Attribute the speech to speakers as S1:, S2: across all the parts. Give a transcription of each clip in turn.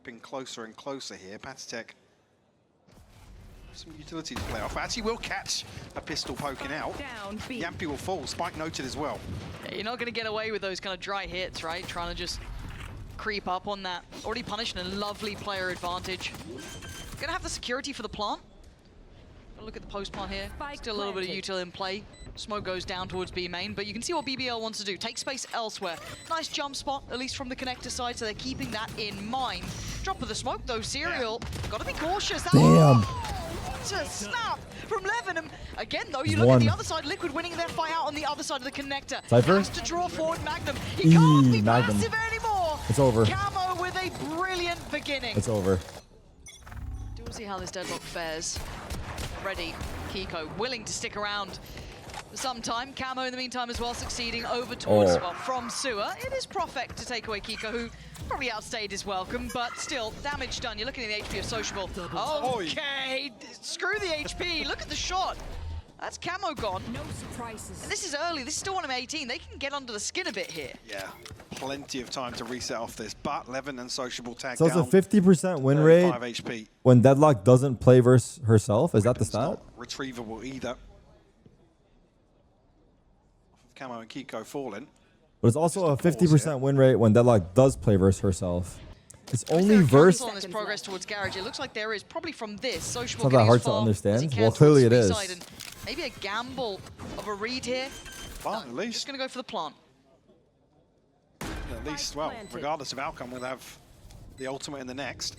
S1: creeping closer and closer here. Patatech, some utility to play off. Actually will catch a pistol poking out. Yampy will fall. Spike noted as well.
S2: Yeah, you're not going to get away with those kind of dry hits, right? Trying to just creep up on that. Already punished and a lovely player advantage. Going to have the security for the plant. Look at the post plant here. Still a little bit of util in play. Smoke goes down towards B main, but you can see what BBL wants to do. Take space elsewhere. Nice jump spot, at least from the connector side, so they're keeping that in mind. Drop of the smoke though, Serial. Gotta be cautious. That what a snap from Levin. And again though, you look at the other side, Liquid winning their fight out on the other side of the connector.
S3: Cypher?
S2: Has to draw forward Magnum. He can't be
S3: Magnum.
S2: massive anymore.
S3: It's over.
S2: Camo with a brilliant beginning.
S3: It's over.
S2: Do we'll see how this deadlock fares. Ready, Kiko willing to stick around for some time. Camo in the meantime as well, succeeding over towards well, from Sewer. It is Profect to take away Kiko, who probably outstayed his welcome, but still damage done. You're looking at the HP of Sociable. Okay, screw the HP. Look at the shot. That's Camo gone.
S4: No surprises.
S2: And this is early. This is still 1v18. They can get under the skin a bit here.
S1: Yeah, plenty of time to reset off this, but Levin and Sociable tag
S3: So
S1: down.
S3: it's a 50% win rate
S1: 5 HP.
S3: when Deadlock doesn't play versus herself. Is that the
S1: It's
S3: stat?
S1: not retrievable either. Camo and Kiko falling.
S3: But it's also a 50% win rate when Deadlock does play versus herself. It's only versus.
S2: On this progress towards Garage, it looks like there is probably from this. Sociable
S3: It's not that
S2: getting
S3: hard
S2: as
S3: to
S2: far
S3: understand.
S2: as he can
S3: Well,
S2: towards
S3: clearly
S2: the
S3: it
S2: B
S3: is.
S2: side, and maybe a gamble of a read here.
S1: Plant, at least.
S2: Just going to go for the plant.
S1: At least, well, regardless of outcome, we'll have the ultimate in the next.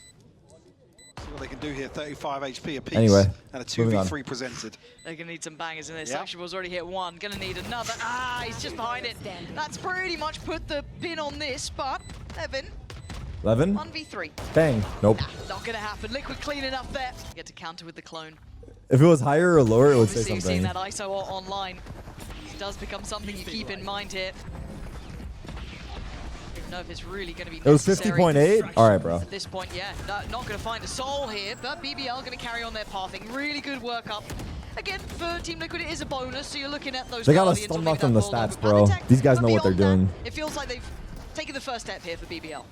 S1: See what they can do here. 35 HP apiece.
S3: Anyway,
S1: and a
S3: moving
S1: 2v3 presented.
S2: They're going to need some bangers in this.
S1: Yep.
S2: Sociable's already hit one. Going to need another. Ah, he's just behind it. That's pretty much put the pin on this, but Evan,
S3: 11?
S2: 1v3.
S3: Bang. Nope.
S2: Nah, not going to happen. Liquid clean enough there. Get to counter with the clone.
S3: If it was higher or lower, it would say
S2: Obviously, you've seen
S3: something.
S2: that ISO online. It does become something you keep in mind here. I don't know if it's really going to be
S3: It was
S2: necessary
S3: 50.8? All right, bro.
S2: at this point. Yeah, not going to find a soul here, but BBL going to carry on their pathing. Really good work up. Again, for Team Liquid, it is a bonus, so you're looking at those.
S3: They got a
S2: Guardians
S3: stun
S2: will
S3: knock
S2: make
S3: on the
S2: that ball
S3: stats,
S2: over.
S3: bro.
S2: Patatech,
S3: These guys
S2: but
S3: know what they're
S2: beyond
S3: doing.
S2: that, it feels like they've taken the first step here for BBL.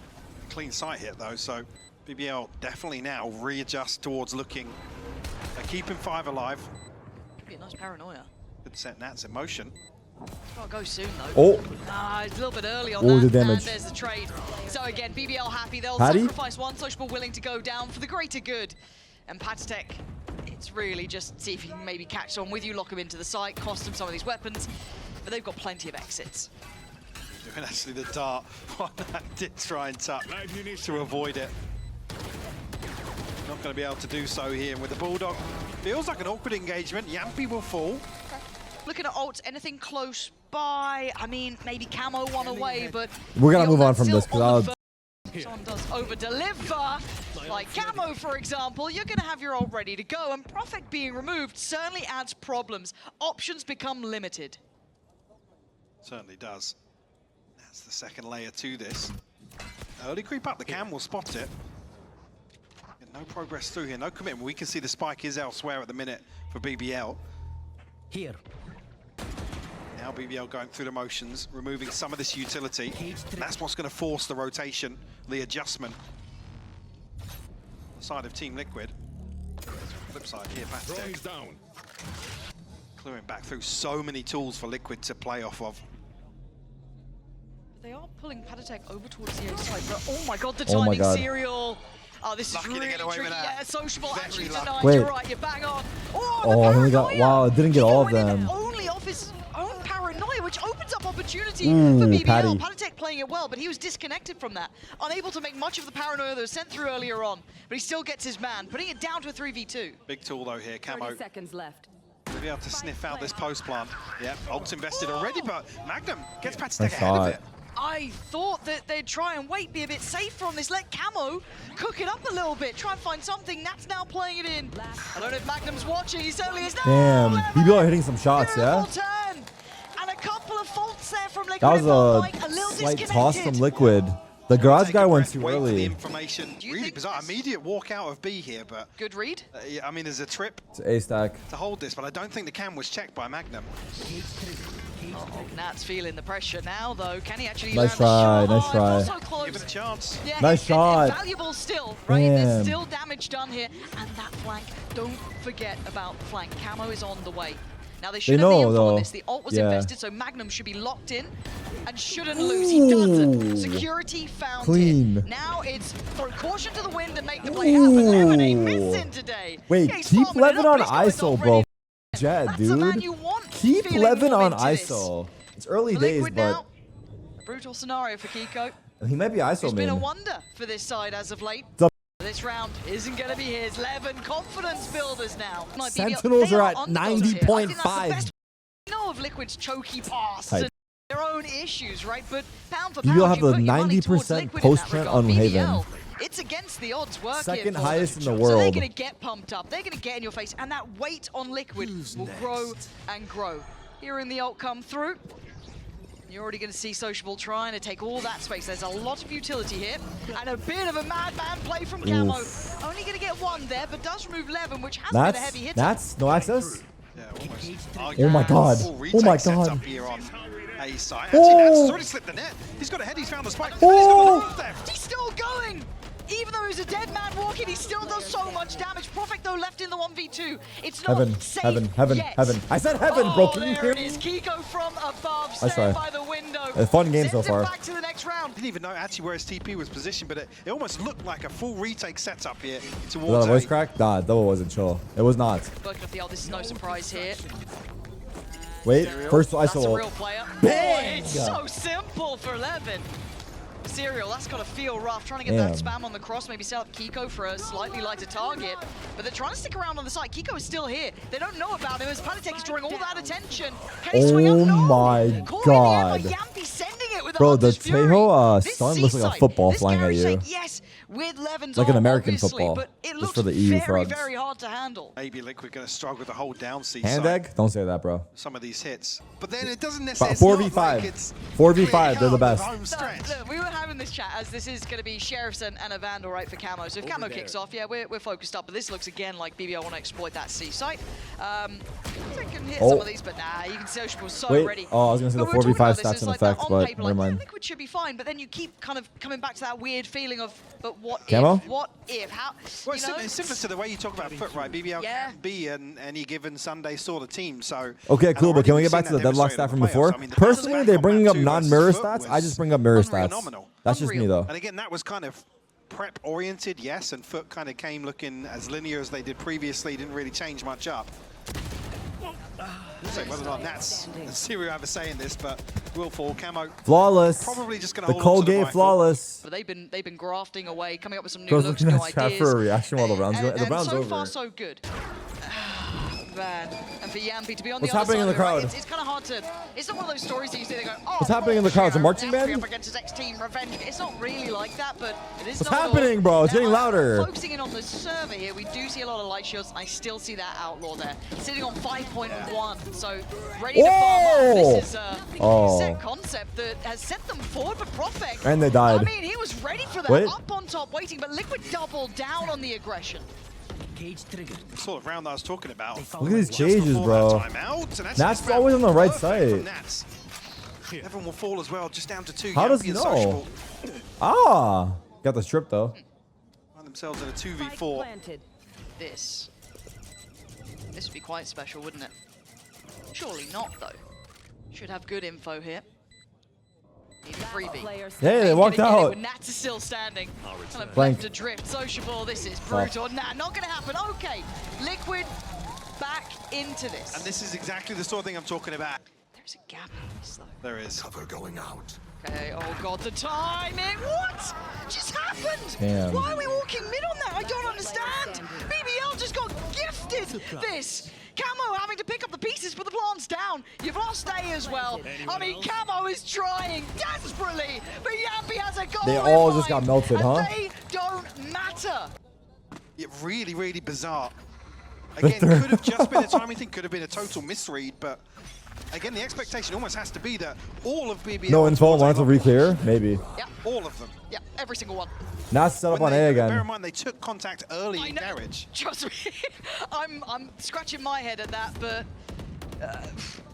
S1: Clean sight hit though, so BBL definitely now readjust towards looking at keeping 5 alive.
S2: Could be a nice paranoia.
S1: Good set Nats in motion.
S2: Gotta go soon though.
S3: Oh.
S2: Ah, it's a little bit early on
S3: Oh,
S2: that.
S3: the damage.
S2: And there's the trade. So again, BBL happy. They'll
S3: Patty?
S2: sacrifice one. Sociable willing to go down for the greater good. And Patatech, it's really just see if you can maybe catch someone with you, lock him into the site, cost him some of these weapons. But they've got plenty of exits.
S1: Doing actually the dart on that did try and tuck to avoid it. Not going to be able to do so here with the Bulldog. Feels like an awkward engagement. Yampy will fall.
S2: Looking at ults, anything close by? I mean, maybe Camo one away, but
S3: We're going to
S2: beyond
S3: move
S2: that,
S3: on from
S2: still
S3: this because
S2: on
S3: I'll.
S2: the first. Someone does over-deliver, like Camo, for example, you're going to have your ult ready to go, and Profit being removed certainly adds problems. Options become limited.
S1: Certainly does. That's the second layer to this. Early creep up, the cam will spot it. No progress through here, no commitment. We can see the spike is elsewhere at the minute for BBL.
S5: Here.
S1: Now BBL going through the motions, removing some of this utility. That's what's going to force the rotation, the adjustment. Side of Team Liquid. Flip side here, Patatech. Clearing back through so many tools for Liquid to play off of.
S2: They are pulling Patatech over towards the outside, but oh my god, the
S3: Oh my
S2: timing
S3: God.
S2: Serial. Oh, this
S1: Lucky
S2: is
S1: to
S2: really
S1: get away with
S2: tricky.
S1: that.
S2: Yeah, Sociable
S1: Very
S2: actually
S1: lucky.
S2: denied.
S3: Wait.
S2: You're right, you're bang on. Oh, the
S3: Oh, I only got.
S2: paranoia.
S3: Wow, I didn't get all of
S2: Kiko winning
S3: them.
S2: only off his own paranoia, which opens up opportunity
S3: Ooh,
S2: for BBL.
S3: Patty.
S2: Patatech playing it well, but he was disconnected from that. Unable to make much of the paranoia that was sent through earlier on, but he still gets his man, putting it down to a 3v2.
S1: Big tool though here,
S4: 30
S1: Camo.
S4: seconds left.
S1: To be able to sniff out this post plant. Yeah, ult's invested already, but Magnum gets Patatech
S3: Nice
S1: ahead of
S3: shot.
S1: it.
S2: I thought that they'd try and wait, be a bit safer on this. Let Camo cook it up a little bit, try and find something. That's now playing it in. I don't know if Magnum's watching, he certainly is.
S3: Damn. BBL are hitting some shots, yeah?
S2: Beautiful turn. And a couple of faults there from Liquid.
S3: That was a
S2: Like a little
S3: slight toss from
S2: disconnected.
S3: Liquid. The garage
S1: Take
S3: guy
S1: a
S3: went
S1: breath,
S3: too
S1: wait for the
S3: early.
S1: information.
S2: Do you
S1: Really
S2: think
S1: bizarre.
S2: this-
S1: Immediate walk out of B here, but
S2: Good read.
S1: I mean, there's a trip
S3: It's A stack.
S1: to hold this, but I don't think the cam was checked by Magnum.
S2: Oh, Nat's feeling the pressure now, though. Can he actually
S3: Nice
S2: land
S3: try,
S2: a
S3: nice
S2: shot?
S3: try.
S2: Oh, so close.
S1: Give it a chance.
S2: Yeah,
S3: Nice shot.
S2: Valuable still, right?
S3: Damn.
S2: There's still damage done here. And that flank, don't forget about the flank. Camo is on the way. Now, they should have the
S3: know,
S2: info
S3: though.
S2: on this. The ult was
S3: Yeah.
S2: invested, so Magnum should be locked in and shouldn't lose. He doesn't. Security found
S3: Clean.
S2: it. Now it's throw caution to the wind and make the play happen. Lemonade missing today.
S3: Wait,
S2: Yeah, he's
S3: keep
S2: farming it
S3: Levin
S2: up,
S3: on
S2: but he's
S3: ISO,
S2: going
S3: bro.
S2: already.
S3: Jet,
S2: That's the man
S3: dude.
S2: you want.
S3: Keep
S2: feeling
S3: Levin
S2: more
S3: on
S2: into this.
S3: ISO. It's early
S2: The
S3: days,
S2: Liquid
S3: but
S2: now. Brutal scenario for Kiko.
S3: he might be ISO
S2: It's been a
S3: main.
S2: wonder for this side as of late.
S3: Dub-
S2: This round isn't going to be his. Levin, confidence builders now.
S3: Sentinels
S2: They
S3: are at
S2: underdogs here. I think that's the
S3: 90.5.
S2: best. We know of Liquid's choky pass
S3: Hype.
S2: and their own issues, right? But pound for
S3: BBL
S2: pound,
S3: have
S2: you
S3: the
S2: put your money towards
S3: 90%
S2: Liquid in that
S3: post-trend
S2: regard.
S3: on Haven.
S2: BBL, it's against the odds working.
S3: Second
S2: for
S3: highest
S2: them.
S3: in the
S2: So they're
S3: world.
S2: going to get pumped up. They're going to get in your face, and that weight on Liquid will grow and grow. Hearing the ult come through. You're already going to see Sociable trying to take all that space. There's a lot of utility here. And a bit of a madman play from Camo. Only going to get one there, but does remove Levin, which has been a heavy hitter.
S3: That's no access.
S1: Yeah, almost.
S3: Oh my god.
S1: Full
S3: Oh
S1: retake
S3: my
S1: setup
S3: god.
S1: here on A side. Actually, Nats has already slipped the net. He's got a head, he's found the spike. He's got the move there.
S2: He's still going! Even though he's a dead man walking, he still does so much damage. Prophet, though, left in the 1v2. It's not
S3: Heaven,
S2: safe
S3: heaven.
S2: yet.
S3: I said heaven, bro. Can you
S2: there
S3: hear
S2: it
S3: me?
S2: is. Kiko from above,
S3: Nice
S2: staying
S3: try.
S2: by the window.
S3: A fun game so
S2: Sends it
S3: far.
S2: back to the next round.
S1: Didn't even know actually where his TP was positioned, but it almost looked like a full retake setup here
S3: Was that
S1: towards
S3: a voice
S1: A.
S3: crack? Nah, double wasn't chill. It was not.
S2: Working up the ult, this is no surprise here.
S3: Wait, first
S2: That's a
S3: ISO.
S2: real player.
S3: Bang!
S2: Oh, it's so simple for Levin. Serial, that's got to feel rough. Trying to get
S3: Damn.
S2: that spam on the cross, maybe set up Kiko for a slightly lighter target. But they're trying to stick around on the side. Kiko is still here. They don't know about him as Panitek is drawing all that attention. Can he swing up?
S3: Oh
S2: No!
S3: my
S2: Caught in the air by
S3: god.
S2: Yampi, sending it with
S3: Bro,
S2: a
S3: the
S2: Hunter's Fury.
S3: Tejo
S2: This
S3: stun looks like a
S2: seaside,
S3: football
S2: this
S3: flying at
S2: carry
S3: you.
S2: shake, yes, with Levin's
S3: Like an
S2: ult,
S3: American
S2: obviously,
S3: football,
S2: but it
S3: just
S2: looks
S3: for the EU
S2: very,
S3: frogs.
S2: very hard to handle.
S1: Maybe Liquid going to struggle to hold down C
S3: Hand
S1: side.
S3: egg? Don't say that, bro.
S1: Some of these hits. But then it doesn't
S3: But
S1: necessarily
S3: 4v5.
S1: like it's
S3: 4v5, they're the
S1: clear-cut
S3: best.
S1: home stretch.
S2: Look, we were having this chat as this is going to be Sheriffs and a Vandal, right, for Camo. So if Camo kicks off, yeah, we're focused up. But this looks again like BBL want to exploit that C site. They can hit some of these, but nah, you can see Sociable was so
S3: Wait,
S2: ready.
S3: oh, I was going to say
S2: But
S3: the
S2: we were talking
S3: 4v5
S2: about this,
S3: stats
S2: it's
S3: in
S2: like that
S3: effect,
S2: on
S3: but
S2: paper,
S3: never
S2: like,
S3: mind.
S2: Liquid should be fine, but then you keep kind of coming back to that weird feeling of, but what
S3: Camo?
S2: if? What if? How?
S1: Well,
S2: You know?
S1: it's similar to the way you talk about foot, right? BBL
S2: Yeah.
S1: can be any given Sunday sort of team, so...
S3: Okay,
S1: and
S3: cool, but
S1: already
S3: can we
S1: we've
S3: get back
S1: seen
S3: to the
S1: that
S3: deadlock
S1: demonstrated
S3: stat from
S1: in the
S3: before?
S1: playoffs. I mean, the
S3: Personally,
S1: bounce
S3: they
S1: back
S3: bring
S1: on
S3: up
S1: that two
S3: non-mirror
S1: versus
S3: stats.
S1: foot
S3: I just
S1: was
S3: bring up mirror stats.
S1: phenomenal.
S3: That's just me,
S2: Unreal.
S3: though.
S1: And again, that was kind of prep-oriented, yes, and foot kind of came looking as linear as they did previously, didn't really change much up. So whether or not Nats and Serial have a say in this, but will fall. Camo
S3: Flawless.
S1: probably just going
S3: The
S1: to hold on to the
S3: Colgate
S1: rifle.
S3: flawless.
S2: But they've been grafting away, coming up with some new
S3: Bro's
S2: looks,
S3: looking
S2: new
S3: at chat
S2: ideas.
S3: for a reaction while the round's
S2: And-
S3: going. The
S2: and
S3: round's
S2: so
S3: over.
S2: far, so good. Man. And for Yampi to be on
S3: What's
S2: the other
S3: happening
S2: side
S3: in the
S2: of it, right,
S3: crowd?
S2: it's kind of hard to. It's not one of those stories that you see. They go, oh,
S3: What's happening in the crowd? Is it marching
S2: Yampi
S3: band?
S2: up against his ex-team, revenge. It's not really like that, but it is.
S3: What's
S2: another
S3: happening,
S2: door.
S3: bro? It's
S2: Now,
S3: getting louder.
S2: Focusing in on the server here, we do see a lot of light shields. I still see that outlaw there, sitting on 5.1. So ready to farm up. This is a set concept that has sent them forward for Prophet.
S3: And they died.
S2: I mean, he was ready for that,
S3: Wait.
S2: up on top, waiting, but Liquid doubled down on the aggression.
S1: The sort of round that I was talking about.
S3: Look at these
S1: Just
S3: cages,
S1: before
S3: bro.
S1: that timeout, and actually
S3: Nats
S1: this
S3: always on the right
S1: perfect
S3: side.
S1: from Nats. Everyone will fall as well, just down to 2.
S3: How does
S1: Yampi
S3: he
S1: and
S3: know?
S1: Sociable
S3: Ah, got the strip though.
S1: find themselves in a 2v4.
S2: This would be quite special, wouldn't it? Surely not, though. Should have good info here. Need a freebie.
S3: Hey, they walked
S2: Gonna get it
S3: out.
S2: when Nats is still standing. Kind of
S3: Blank.
S2: left adrift. Sociable, this is brutal. Nah, not gonna happen. Okay, Liquid back into this.
S1: And this is exactly the sort of thing I'm talking about.
S2: There's a gap in this, though.
S1: There is.
S4: Cover going out.
S2: Okay, oh god, the timing! What just happened?
S3: Damn.
S2: Why are we walking mid on that? I don't understand. BBL just got gifted this. Camo having to pick up the pieces, but the plant's down. You've lost A as well. I mean, Camo is trying desperately, but Yampi has a goal.
S3: They
S2: in
S3: all just
S2: mind,
S3: got melted,
S2: and
S3: huh?
S2: They don't matter.
S1: Yeah, really, really bizarre. Again, could have just been a timing thing, could have been a total misread, but again, the expectation almost has to be that all of BBL...
S3: No info,
S1: towards
S3: wanted to
S1: A
S3: re-clear? Maybe.
S2: Yeah,
S1: all of them.
S2: yeah, every single one.
S3: Nats set up
S1: When
S3: on
S1: they-
S3: A
S1: Bear
S3: again.
S1: in mind, they took contact early
S2: I
S1: in
S2: know.
S1: garage.
S2: Trust me, I'm scratching my head at that, but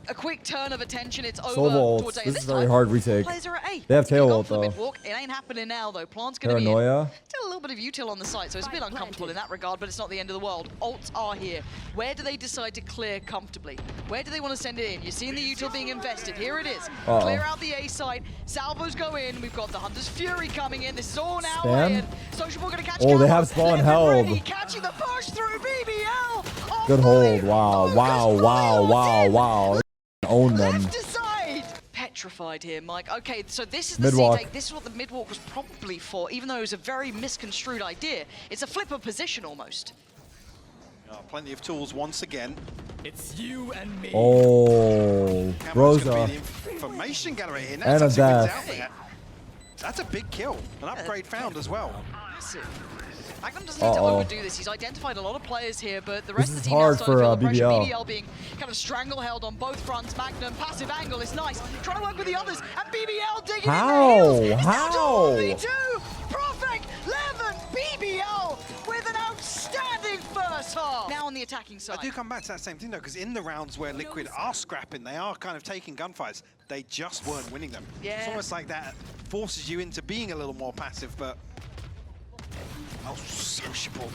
S2: a quick turn of attention. It's over
S3: Sova ult.
S2: towards A.
S3: This
S2: This
S3: is very
S2: time,
S3: hard retake.
S2: players are at A.
S3: They have
S2: They're gonna
S3: tail
S2: go
S3: ult
S2: for the
S3: though.
S2: mid-walk. It ain't happening now though. Plant's going to be in.
S3: Paranoia.
S2: Still a little bit of util on the site, so it's a bit uncomfortable in that regard, but it's not the end of the world. Ults are here. Where do they decide to clear comfortably? Where do they want to send it in? You're seeing the util being invested. Here it is. Clear out the A site. Salvos go in. We've got the Hunter's Fury coming in. This is all now layered. Sociable going to catch
S3: Oh, they
S2: Camo.
S3: have spawn
S2: Live
S3: held.
S2: ready, catching the push through BBL.
S3: Good hold. Wow, wow, wow, wow, wow. Own them.
S2: Left to side. Petrified here, Mike. Okay, so this is the
S3: Mid-walk.
S2: C-take. This is what the mid-walk was probably for, even though it was a very misconstrued idea. It's a flip of position almost.
S1: Plenty of tools once again.
S4: It's you and me.
S3: Oh,
S1: Cameron's gonna
S3: Rosa.
S1: be the information gallery here.
S3: And a
S1: That's
S3: death.
S1: out there. That's a big kill. An upgrade found as well.
S2: Massive. Magnum doesn't need to overdo this. He's identified a lot of players here, but the rest
S3: This
S2: of
S3: is
S2: the team now
S3: hard
S2: starting to feel
S3: for,
S2: the pressure.
S3: BBL.
S2: BBL being kind of strangleheld on both fronts. Magnum, passive angle is nice. Trying to work with the others, and BBL digging
S3: How?
S2: in the heels. It's
S3: How?
S2: down to 1v2. Profek, Levin, BBL with an outstanding first half. Now on the attacking side.
S1: I do come back to that same thing though, because in the rounds where Liquid are scrapping, they are kind of taking gunfights. They just weren't winning them.
S2: Yeah.
S1: It's almost like that forces you into being a little more passive, but oh, sociable.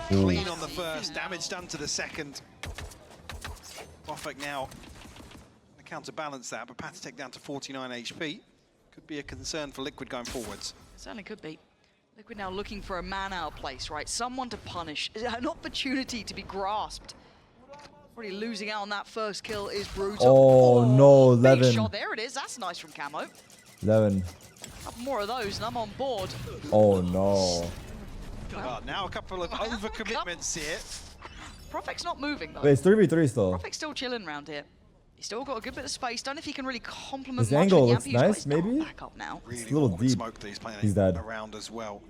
S1: Clean on the first, damage done to the second. Profek now to counterbalance that, but Patatech down to 49 HP. Could be a concern for Liquid going forwards.
S2: Certainly could be. Liquid now looking for a man out place, right? Someone to punish, an opportunity to be grasped. Already losing out on that first kill is brutal.
S3: Oh, no,
S2: big
S3: Levin.
S2: shot. There it is. That's nice from Camo.
S3: 11.
S2: Couple more of those, and I'm on board.
S3: Oh no.
S1: Now a couple of overcommitments here.
S2: Profek's not moving though.
S3: Wait, it's 3v3 still.
S2: Profek's still chilling around here. He's still got a good bit of space. Don't know if he can really complement
S3: His
S2: much
S3: angle
S2: with
S3: looks
S2: Yampi, but
S3: nice,
S2: he's got
S3: maybe?
S2: back up now.
S1: Really
S3: a little
S1: warm
S3: deep.
S1: smoke that he's playing
S3: He's dead.
S1: around as well.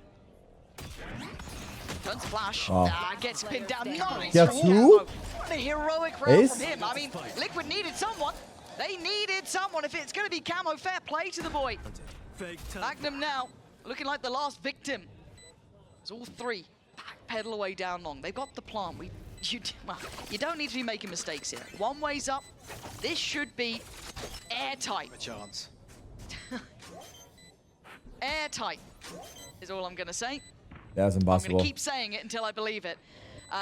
S2: Turns flash.
S3: Oh.
S2: Gets pinned down. Nice.
S3: Yeah,
S2: from
S3: two?
S2: Camo. What a heroic round
S3: Ace?
S2: from him. I mean, Liquid needed someone. They needed someone. If it's going to be Camo, fair play to the boy. Magnum now looking like the last victim. It's all three. Backpedal away down long. They've got the plant. You don't need to be making mistakes here. One way's up. This should be airtight.
S1: A chance.
S2: Airtight is all I'm going to say.
S3: That's
S2: I'm
S3: impossible.
S2: going to keep saying it until I believe it.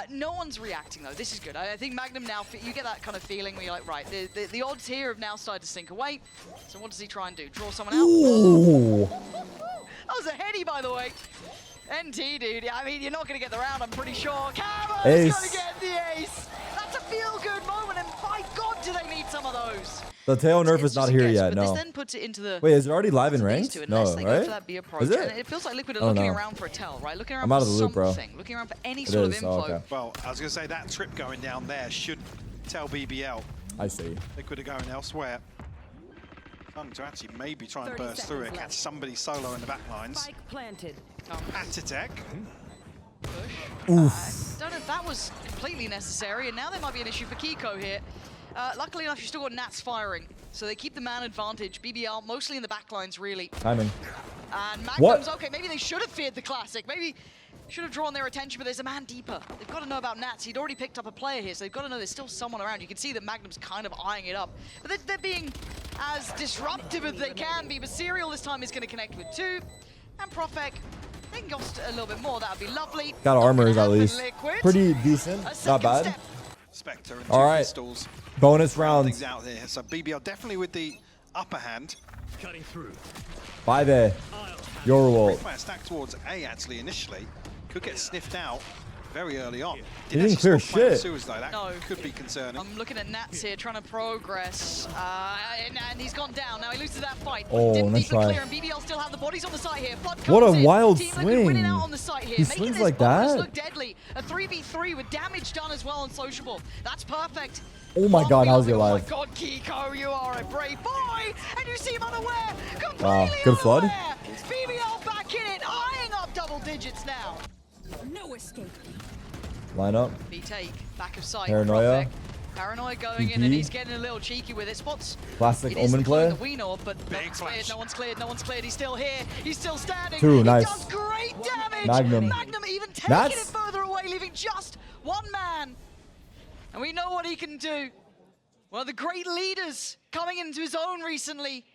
S2: No one's reacting though. This is good. I think Magnum now, you get that kind of feeling where you're like, right, the odds here have now started to sink away. So what does he try and do? Draw someone out?
S3: Ooh.
S2: That was a heady, by the way. NT, dude. Yeah, I mean, you're not going to get the round, I'm pretty sure. Camo's
S3: Ace.
S2: going to get the ace. That's a feel-good moment, and by God, do they need some of those.
S3: The tail nerf
S2: It's
S3: is not
S2: just a
S3: here
S2: guess,
S3: yet,
S2: but
S3: no.
S2: This then puts it into the...
S3: Wait, is it already live in
S2: these
S3: ranked?
S2: two,
S3: No,
S2: unless they go
S3: right?
S2: for that B approach.
S3: Is it?
S2: And it feels like Liquid are
S3: I don't
S2: looking
S3: know.
S2: around for a tell, right? Looking around
S3: I'm out
S2: for
S3: of the loop, bro.
S2: something. Looking around for any
S3: It
S2: sort of
S3: is,
S2: info.
S3: oh, okay.
S1: Well, I was going to say that trip going down there should tell BBL
S3: I see.
S1: Liquid are going elsewhere. Fun to actually maybe try and
S5: 30
S1: burst through it,
S5: seconds
S1: catch somebody solo in the back lines.
S5: Spike planted.
S1: Patatech.
S2: Don't know if that was completely necessary, and now there might be an issue for Kiko here. Luckily enough, you've still got Nats firing, so they keep the man advantage. BBL mostly in the back lines, really.
S3: Timing.
S2: And
S3: What?
S2: Magnum's okay. Maybe they should have feared the classic. Maybe should have drawn their attention, but there's a man deeper. They've got to know about Nats. He'd already picked up a player here, so they've got to know there's still someone around. You can see that Magnum's kind of eyeing it up. But they're being as disruptive as they can be, but Serial this time is going to connect with two. And Profek, they can go a little bit more. That would be lovely.
S3: Got
S2: Not
S3: armors
S2: gonna
S3: at
S2: happen,
S3: least.
S2: Liquid.
S3: Pretty decent.
S2: A
S3: Not
S2: second
S3: bad.
S2: step.
S1: Spectre and
S3: All
S1: two
S3: right.
S1: pistols.
S3: Bonus rounds.
S1: Things out there. So BBL definitely with the upper hand.
S4: Cutting through.
S3: 5A. Your ult.
S1: Fire stack towards A actually initially. Could get sniffed out very early on.
S3: He didn't
S1: actually
S3: clear
S1: stop playing
S3: shit.
S1: Sewers, though. That
S2: No.
S1: could be concerning.
S2: I'm looking at Nats here, trying to progress, and he's gone down. Now he loses that fight.
S3: Oh,
S2: Didn't
S3: nice
S2: beat the
S3: try.
S2: clear, and BBL still have the bodies on the site here. Flood
S3: What a
S2: comes in.
S3: wild
S2: Team Liquid winning
S3: swing.
S2: out on the site here,
S3: He
S2: making
S3: swings
S2: this
S3: like
S2: bonus
S3: that?
S2: look deadly. A 3v3 with damage done as well on Sociable. That's perfect.
S3: Oh my God, how's he
S2: Oh my
S3: alive?
S2: God, Kiko, you are a brave boy, and you seem unaware. Completely
S3: Wow, good flood.
S2: unaware. BBL back in it, eyeing up double digits now.
S5: No escape.
S3: Line up.
S2: B-take, back of sight.
S3: Paranoia.
S2: Profek. Paranoia going in, and he's getting a little cheeky with it. Spots.
S3: Classic
S2: It is
S3: Omen
S2: the clue
S3: play.
S2: that we know of, but no
S1: Big
S2: one's cleared,
S1: flash.
S2: no one's cleared, no one's cleared. He's still here. He's still standing.
S3: Two,
S2: He
S3: nice.
S2: does great damage.
S3: Magnum.
S2: Magnum even taking
S3: That's-
S2: it further away, leaving just one man. And we know what he can do. One of the great leaders coming into his own recently.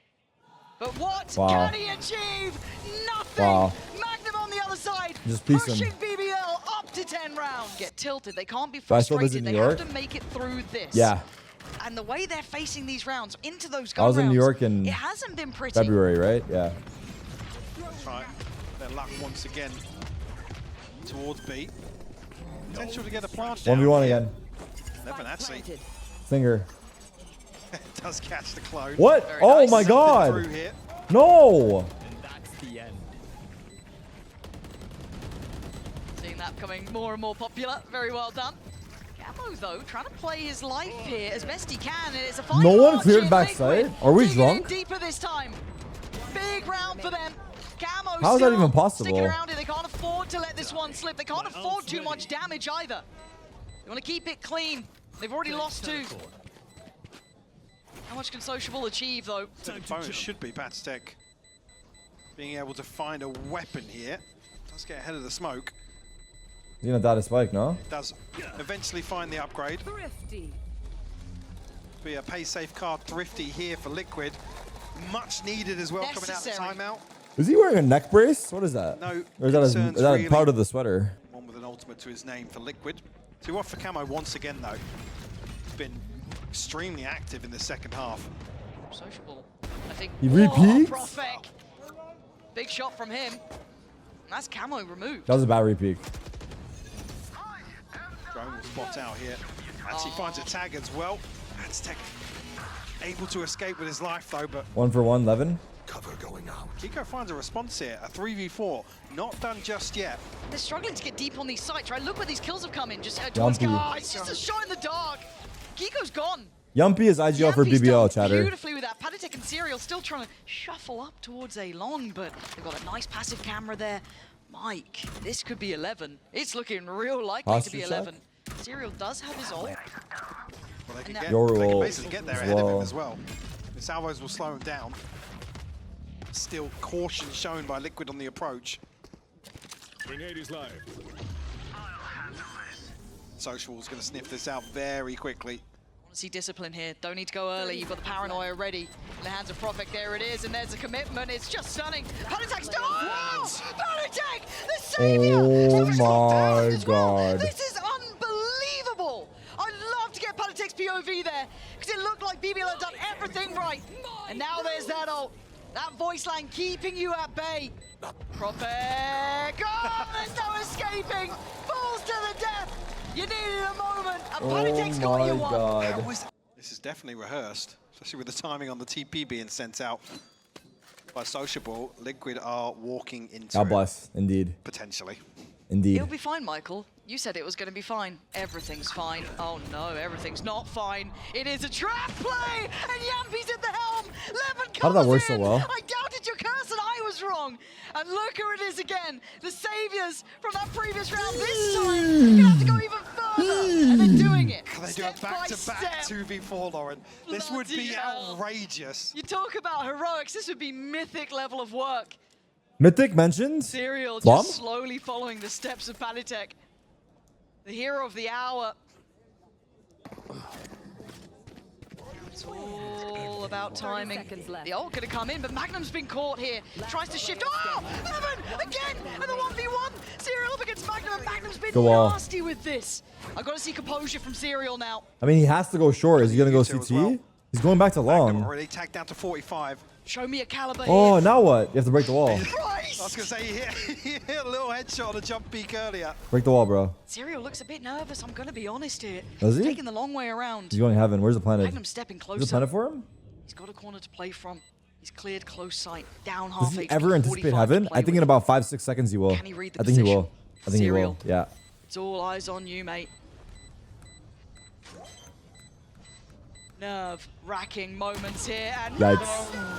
S2: But what
S3: Wow.
S2: can he achieve? Nothing!
S3: Wow.
S2: Magnum on the other side,
S3: Just piece him.
S2: pushing BBL up to 10 rounds. Get tilted, they can't be
S3: Do I still
S2: frustrated,
S3: visit
S2: they
S3: New
S2: have
S3: York?
S2: to make it through this.
S3: Yeah.
S2: And the way they're facing these rounds, into those
S3: I
S2: gun
S3: was in New
S2: rounds,
S3: York in
S2: it hasn't been pretty.
S3: February, right? Yeah.
S1: Try their luck once again towards B. Potential to get a plant down.
S3: 1v1
S1: here.
S3: again.
S1: Never Nazi.
S3: Finger.
S1: Does catch the clone.
S3: What?
S2: Very
S3: Oh
S2: nice.
S3: my
S1: Through
S3: god.
S1: here.
S3: No.
S4: And that's the end.
S2: Seeing that becoming more and more popular. Very well done. Camo, though, trying to play his life here as best he can, and it's a fine
S3: No one
S2: march
S3: cleared
S2: in
S3: backside?
S2: Liquid.
S3: Are we
S2: Digging in
S3: drunk?
S2: deeper this time. Big round for them. Camo
S3: How is that
S2: still
S3: even possible?
S2: sticking around here. They can't afford to let this one slip. They can't afford too much damage either. They want to keep it clean. They've already lost 2. How much can Sociable achieve, though?
S1: The bonus should be Batstek being able to find a weapon here. Does get ahead of the smoke.
S3: You're gonna die to Spike, no?
S1: Does eventually find the upgrade.
S5: Thrifty.
S1: Be a pay safe card Thrifty here for Liquid. Much needed as well coming out of the
S2: Necessary.
S1: timeout.
S3: Is he wearing a neck brace? What is that?
S1: No
S3: Or is that,
S1: concerns
S3: is that
S1: really.
S3: part of the sweater?
S1: One with an ultimate to his name for Liquid. 2 off for Camo once again though. He's been extremely active in the second half.
S2: Sociable, I think.
S3: He
S2: Whoa,
S3: repeats?
S2: Profek. Big shot from him. That's Camo removed.
S3: That was a bad repeat.
S1: Drone will spot out here. As he finds a tag as well. Aztec able to escape with his life though, but
S3: 1 for 1, Levin.
S1: Kiko finds a response here. A 3v4, not done just yet.
S2: They're struggling to get deep on these sites, right? Look where these kills have come in. Just towards
S3: Yumpy.
S2: Oh, it's just a shot in the dark. Kiko's gone.
S3: Yumpy is IGL for
S2: Yampy's
S3: BBL,
S2: done
S3: chatter.
S2: beautifully with that. Patatek and Serial still trying to shuffle up towards a long, but they've got a nice passive camera there. Mike, this could be 11. It's looking real likely to be
S3: Hostage
S2: 11. Serial does have his ult.
S1: Well, they can,
S2: And
S1: they
S3: Yoru
S1: can
S3: will
S1: basically get there
S3: as
S1: ahead of him
S3: well.
S1: as well. The salvos will slow him down. Still caution shown by Liquid on the approach.
S6: Grenade is live.
S1: Social's going to sniff this out very quickly.
S2: Want to see discipline here. Don't need to go early. You've got the paranoia ready. In the hands of Profek, there it is, and there's a commitment. It's just stunning. Patatek still. Oh! Patatek, the savior.
S3: Oh
S2: He's got down
S3: my
S2: as well.
S3: God.
S2: This is unbelievable. I'd love to get Patatek's POV there because it looked like BBL had done everything right. And now there's that ult. That voice line keeping you at bay. Profek. Oh, there's no escaping. Falls to the death. You needed a moment, and Patatek's
S3: Oh
S2: got
S3: my
S2: you one.
S3: god.
S1: This is definitely rehearsed, especially with the timing on the TP being sent out by Sociable. Liquid are walking into
S3: God
S1: it,
S3: bless. Indeed.
S1: potentially.
S3: Indeed.
S2: It'll be fine, Michael. You said it was going to be fine. Everything's fine. Oh no, everything's not fine. It is a trap play, and Yampy's at the helm. Levin comes
S3: How did that work
S2: in.
S3: so well?
S2: I doubted your curse, and I was wrong. And look who it is again. The saviors from that previous round. This time, you're gonna have to go even further, and they're doing it.
S1: Can they do
S2: step
S1: it back-to-back
S2: by step.
S1: 2v4, Lauren? This would
S2: Bloody
S1: be
S2: hell.
S1: outrageous.
S2: You talk about heroics. This would be mythic level of work.
S3: Mythic mentioned.
S2: Serial just
S3: Bomb?
S2: slowly following the steps of Patatek. The hero of the hour. It's all about timing.
S5: seconds left.
S2: The ult gonna come in, but Magnum's been caught here. Tries to shift. Oh! Evan! Again! And the 1v1! Serial up against Magnum, and Magnum's been
S3: Go all.
S2: nasty with this. I've got to see composure from Serial now.
S3: I mean, he has to go short. Is he gonna go
S1: You two as
S3: CT?
S1: well.
S3: He's going back to
S1: Magnum
S3: long.
S1: already tagged down to 45.
S2: Show me a caliber
S3: Oh,
S2: here.
S3: now what? You have to break the wall.
S1: I was
S2: Christ!
S1: going to say, he hit a little headshot on a jump peak earlier.
S3: Break the wall, bro.
S2: Serial looks a bit nervous, I'm gonna be honest here.
S3: Does he?
S2: Taking the long way around.
S3: He's going heaven. Where's the planet?
S2: Magnum stepping
S3: Is
S2: closer.
S3: the planet for him?
S2: He's got a corner to play from. He's cleared close sight. Down
S3: Does
S2: half
S3: he
S2: HP,
S3: ever anticipate
S2: 45 to
S3: heaven?
S2: play
S3: I think in
S2: with.
S3: about 5-6 seconds he will.
S2: Can he read the
S3: I think he
S2: position?
S3: will. I think he will.
S2: Serial.
S3: Yeah.
S2: It's all eyes on you, mate. Nerve-wracking moments here, and
S3: Yikes.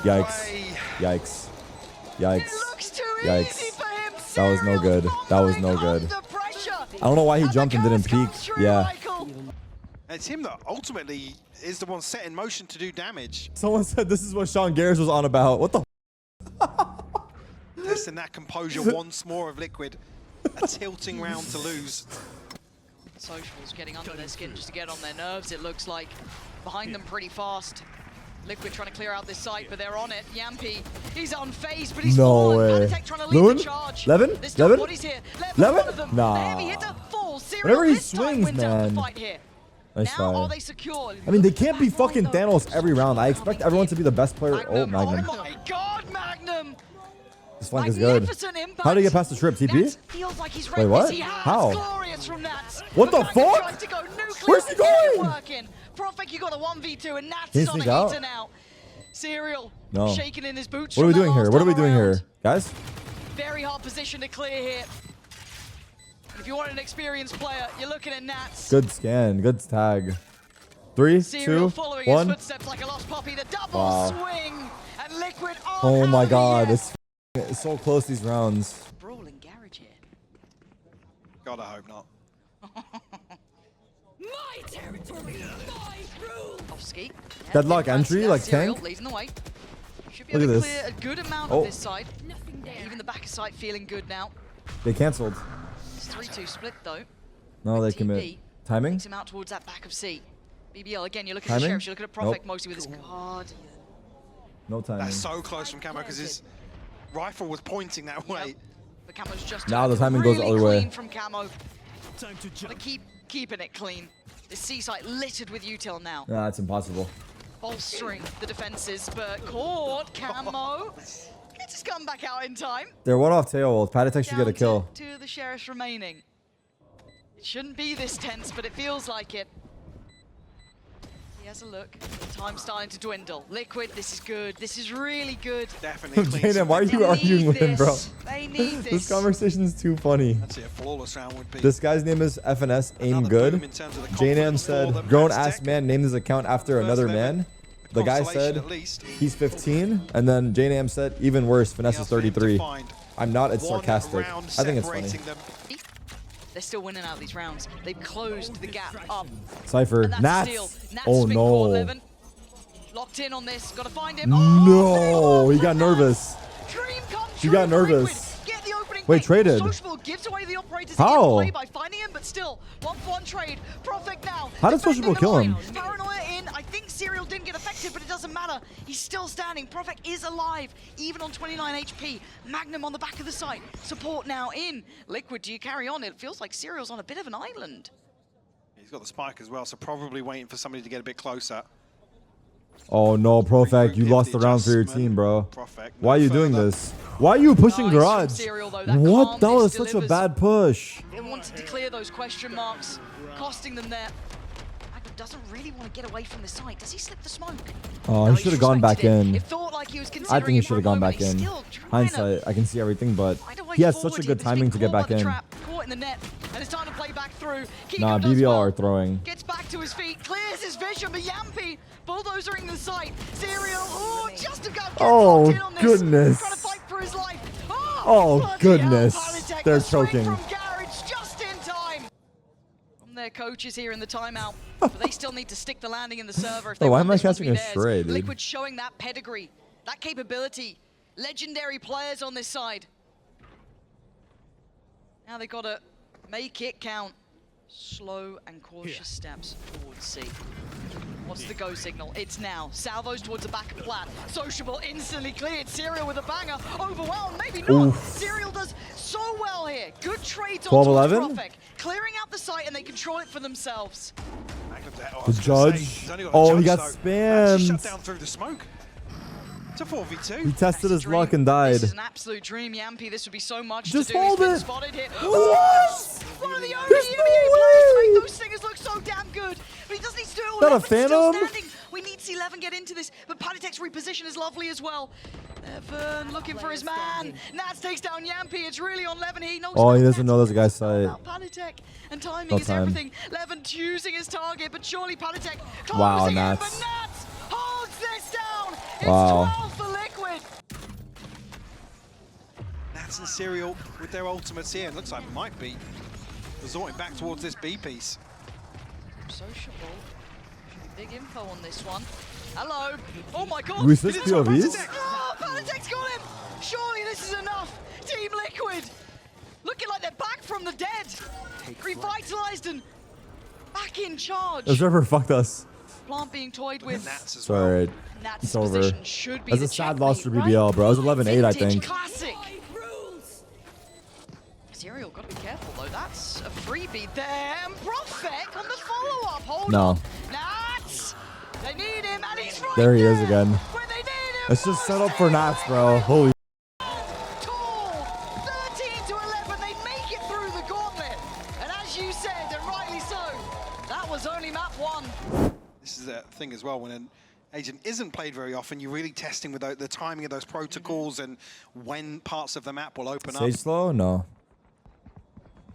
S3: Yikes.
S1: Way.
S3: Yikes.
S2: it
S3: Yikes.
S2: looks too
S3: Yikes.
S2: easy for him.
S3: That was no
S2: Serial's
S3: good. That was no
S2: fumbling
S3: good.
S2: under pressure.
S3: I don't know why he
S2: And the
S3: jumped and didn't
S2: curse
S3: peek.
S2: comes through,
S3: Yeah.
S2: Michael.
S1: And it's him that ultimately is the one set in motion to do damage.
S3: Someone said this is what Sean Garris was on about. What the?
S1: Testing that composure once more of Liquid. A tilting round to lose.
S2: Social's getting under their skin just to get on their nerves, it looks like. Behind them pretty fast. Liquid trying to clear out this site, but they're on it. Yampy, he's unfazed, but he's
S3: No
S2: fallen.
S3: way.
S2: Panatek trying to lead
S3: Loon?
S2: the charge.
S3: Levin?
S2: There's still
S3: Levin?
S2: bodies here.
S3: Levin?
S2: One of them.
S3: Nah.
S2: The heavy hitter falls. Serial
S3: Whenever he
S2: this time
S3: swings,
S2: wins out the
S3: man.
S2: fight here.
S3: Nice
S2: Now
S3: try.
S2: are they secure?
S3: I mean, they can't be
S2: Back line,
S3: fucking
S2: though.
S3: Thanos every round. I expect everyone to be the best player. Oh, Magnum.
S2: Oh my god, Magnum!
S3: This flank is good.
S2: Magnificent impact.
S3: How did he get past the trip? TP?
S2: Nats feels like he's
S3: Wait, what?
S2: He has.
S3: How?
S2: Glorious from Nats.
S3: What
S2: But
S3: the
S2: Magnum
S3: fuck?
S2: tries to go nuclear.
S3: Where's he
S2: It's not
S3: going?
S2: working. Profek, you got a 1v2, and Nats
S3: Can he
S2: is on a
S3: sneak out?
S2: heater now. Serial
S3: No.
S2: shaking in his boots.
S3: What are we
S2: from the
S3: doing here?
S2: last
S3: What are we
S2: time
S3: doing here?
S2: around.
S3: Guys?
S2: Very hard position to clear here. If you want an experienced player, you're looking at Nats.
S3: Good scan. Good tag. 3,
S2: Serial
S3: 2,
S2: following
S3: 1.
S2: his footsteps like a lost puppy. The double
S3: Wow.
S2: swing, and Liquid.
S3: Oh my
S2: hell
S3: god.
S2: yes.
S3: It's so close, these rounds.
S2: Brawling garage here.
S1: God, I hope not.
S5: My territory, my rule.
S2: Off ski. Yeah,
S3: Deadlock
S2: big fancy
S3: entry,
S2: there.
S3: like
S2: Serial
S3: tank?
S2: leading the way. Should be
S3: Look
S2: able
S3: at
S2: to
S3: this.
S2: clear a good amount
S3: Oh.
S2: of this side.
S5: Nothing there.
S2: Even the back side feeling good now.
S3: They canceled.
S2: It's 3-2 split though.
S3: No, they
S2: TP
S3: commit. Timing?
S2: takes him out towards that back of C. BBL again. You're looking at
S3: Timing?
S2: Sheriff. You're looking at Profek
S3: Nope.
S2: mostly with his card.
S3: No timing.
S1: That's so close from Camo because his rifle was pointing that way.
S2: Yep. The Camo's just
S3: Now the
S2: turned
S3: timing goes the
S2: really
S3: other way.
S2: clean from Camo.
S4: Time to
S2: Gotta
S4: jump.
S2: keeping it clean. The C site littered with util now.
S3: Nah, it's impossible.
S2: Bolstering the defenses, but caught Camo. Gets his gun back out in time.
S3: They're one off tail. Patatek should get a
S2: Down
S3: kill.
S2: to two of the sheriffs remaining. It shouldn't be this tense, but it feels like it. He has a look. Time's starting to dwindle. Liquid, this is good. This is really good.
S1: Definitely clean.
S3: Jaden, why are
S2: They
S3: you arguing
S2: need
S3: with him, bro?
S2: this. They need
S3: This
S2: this.
S3: conversation's too funny.
S1: That's it. A flawless round would be.
S3: This guy's name is FNS Aim
S1: another
S3: Good.
S1: boom in terms of the
S3: JNM
S1: confidence for
S3: said,
S1: them.
S3: grown
S1: Aztec.
S3: ass man named his account after
S1: First
S3: another
S1: limit.
S3: man. The guy
S1: Consolation
S3: said
S1: at least.
S3: he's 15, and then JNM said even worse, Finesse is
S1: Else for him to
S3: 33.
S1: find.
S3: I'm not, it's
S1: One
S3: sarcastic.
S1: round
S3: I think it's funny.
S1: separating them.
S2: They're still winning out these rounds. They've closed the gap up.
S3: Cypher,
S2: And that's a steal.
S3: Nats.
S2: Nats
S3: Oh
S2: big core
S3: no.
S2: 11. Locked in on this. Gotta find him.
S3: No,
S2: Oh,
S3: he
S2: from
S3: got
S2: Nats.
S3: nervous.
S2: Dream come
S3: He
S2: true
S3: got
S2: for Liquid.
S3: nervous.
S2: Get the opening.
S3: Wait,
S2: pick.
S3: traded.
S2: Sociable gives away the operators
S3: How?
S2: again play by finding him, but still 1-for-1 trade. Profek now.
S3: How did
S2: defending
S3: Sociable
S2: the
S3: kill
S2: line.
S3: him?
S2: Paranoia in. I think Serial didn't get affected, but it doesn't matter. He's still standing. Profek is alive, even on 29 HP. Magnum on the back of the site. Support now in. Liquid, do you carry on? It feels like Serial's on a bit of an island.
S1: He's got the spike as well, so probably waiting for somebody to get a bit closer.
S3: Oh no, Profek, you
S1: Give
S3: lost
S1: the
S3: the round for your
S1: adjustment.
S3: team, bro.
S1: Profek, no
S3: Why are you doing
S1: further.
S3: this? Why are you pushing
S2: Nice from
S3: garage?
S2: Serial, though. That
S3: What? That was
S2: calmness
S3: such a
S2: delivers.
S3: bad push.
S2: They wanted to clear those question marks, costing them there. Magnum doesn't really want to get away from the site. Does he slip the smoke?
S3: Oh,
S2: No,
S3: he
S2: he's
S3: should have gone back
S2: respected it.
S3: in.
S2: It felt like he was
S3: I
S2: considering
S3: think he
S2: it
S3: should
S2: for a
S3: have gone
S2: moment.
S3: back in.
S2: He's still trying to
S3: Hindsight, I can see everything, but
S2: find a way
S3: he has
S2: forward
S3: such a
S2: here,
S3: good
S2: but he's
S3: timing
S2: been
S3: to get
S2: caught by
S3: back
S2: the
S3: in.
S2: trap, caught in the net, and it's time to play back through.
S3: Nah,
S2: Kiko does
S3: BBL
S2: well.
S3: are throwing.
S2: Gets back to his feet, clears his vision, but Yampy bulldozering the site. Serial, oh, just about gets
S3: Oh,
S2: locked in on this.
S3: goodness.
S2: Trying to fight for his life.
S3: Oh,
S2: bloody
S3: goodness.
S2: hell, Panatek,
S3: They're
S2: the swing
S3: choking.
S2: From Garage just in time. From their coaches here in the timeout, but they still need to stick the landing in the server if they
S3: Oh, why
S2: want
S3: am I
S2: this one to
S3: catching
S2: be
S3: a
S2: theirs.
S3: Shrey, dude?
S2: Liquid showing that pedigree, that capability. Legendary players on this side. Now they gotta make it count. Slow and cautious steps towards C. What's the go signal? It's now. Salvos towards the back of Plat. Sociable instantly cleared. Serial with a banger. Overwhelmed, maybe not.
S3: Oof.
S2: Serial does so well here. Good trades on
S3: 12-11?
S2: towards Profek. Clearing out the site and they control it for themselves.
S1: Magnum there. Oh, I
S3: The
S1: was gonna say,
S3: judge.
S1: he's only got
S3: Oh,
S1: the
S3: he
S1: judge,
S3: got
S1: though. That's
S3: spammed.
S1: shut down through the smoke. It's a 4v2.
S3: He tested
S2: That's a
S3: his luck
S2: dream.
S3: and died.
S2: This is an absolute dream, Yampy. This would be so much
S3: Just
S2: to do.
S3: hold
S2: He's been
S3: it.
S2: spotted here.
S3: What?
S2: One of the only
S3: There's
S2: EMEA
S3: no
S2: players to
S3: way.
S2: make those singers look so damn good. But he doesn't need to do it all.
S3: Not a
S2: Levin's still
S3: phantom?
S2: standing. We need to see Levin get into this, but Panatek's reposition is lovely as well. Levin looking for his man. Nats takes down Yampy. It's really on Levin. He knows.
S3: Oh, he
S2: about
S3: doesn't know there's a guy's site.
S2: about Panatek, and timing
S3: No
S2: is
S3: time.
S2: everything. Levin choosing his target, but surely Panatek closing
S3: Wow,
S2: in,
S3: Nats.
S2: but Nats holds this down. It's
S3: Wow.
S2: 12 for Liquid.
S1: Nats and Serial with their ultimates here. It looks like might be resorting back towards this B piece.
S2: Sociable. Should be big info on this one. Hello. Oh my god.
S3: We switched
S1: He didn't swap
S3: POVs?
S1: Panatek.
S2: Oh, Panatek's got him. Surely this is enough. Team Liquid. Looking like they're back from the dead. Revitalized and back in charge.
S3: Observer fucked us.
S2: Plant being toyed with.
S1: Nats as
S3: It's
S1: well.
S3: alright.
S2: Nat's
S3: It's over.
S2: position should be
S3: That's
S2: the
S3: a sad loss for
S2: checkmate,
S3: BBL,
S2: right?
S3: bro. It was 11-8, I
S2: Vintage
S3: think.
S2: classic.
S5: rules.
S2: Serial, gotta be careful though. That's a freebie there. And Profek on the follow-up. Hold
S3: No.
S2: on. Nats! They need him, and he's right
S3: There he is again.
S2: Where they need him.
S3: Let's just set up for Nats, bro. Holy.
S2: Tall. 13 to 11. They make it through the gauntlet. And as you said, and rightly so, that was only map 1.
S1: This is a thing as well, when an agent isn't played very often, you're really testing with the timing of those protocols and when parts of the map will open
S3: Stage
S1: up.
S3: slow? No.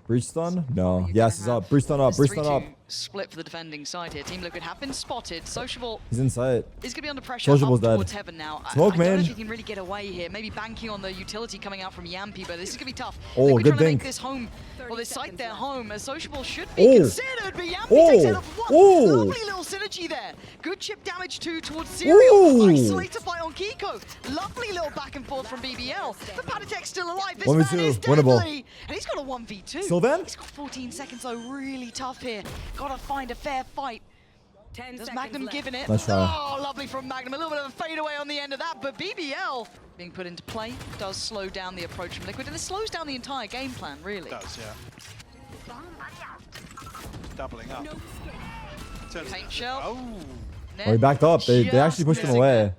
S3: Breach stun? No.
S2: You're
S3: Yes,
S2: gonna
S3: it's up.
S2: have
S3: Breach stun up.
S2: this
S3: Breach stun up.
S2: 3-2 split for the defending side here. Team Liquid have been spotted. Sociable
S3: He's in sight.
S2: is going to be under pressure
S3: Sociable's
S2: up
S3: dead.
S2: towards heaven now.
S3: Smoke,
S2: I don't know
S3: man.
S2: if he can really get away here. Maybe banking on the utility coming out from Yampy, but this is going to be tough.
S3: Oh,
S2: Liquid
S3: good
S2: trying to make
S3: dink.
S2: this home, or this site their
S5: left.
S2: home, as Sociable should be
S3: Oh.
S2: considered, but Yampy
S3: Oh.
S2: takes it off one.
S3: Oh.
S2: Lovely little synergy there. Good chip damage too towards Serial.
S3: Ooh.
S2: Isolated by on Kiko. Lovely little back and forth from BBL. But Patatek's still alive. This
S3: 1v2,
S2: man is
S3: winnable.
S2: deadly. And he's got a 1v2.
S3: Sylvan?
S2: He's got 14 seconds though. Really tough here. Gotta find a fair fight.
S5: 10
S2: Does
S5: seconds
S2: Magnum
S5: left.
S2: giving it?
S3: Nice try.
S2: Oh, lovely from Magnum. A little bit of a fadeaway on the end of that, but BBL being put into play does slow down the approach from Liquid, and it slows down the entire game plan, really.
S1: It does, yeah. Doubling up.
S5: No escape.
S1: Turns-
S2: Paint shell.
S1: Oh,
S3: Oh, he backed up. They
S2: Just
S3: actually pushed him
S2: missing
S3: away.
S2: there.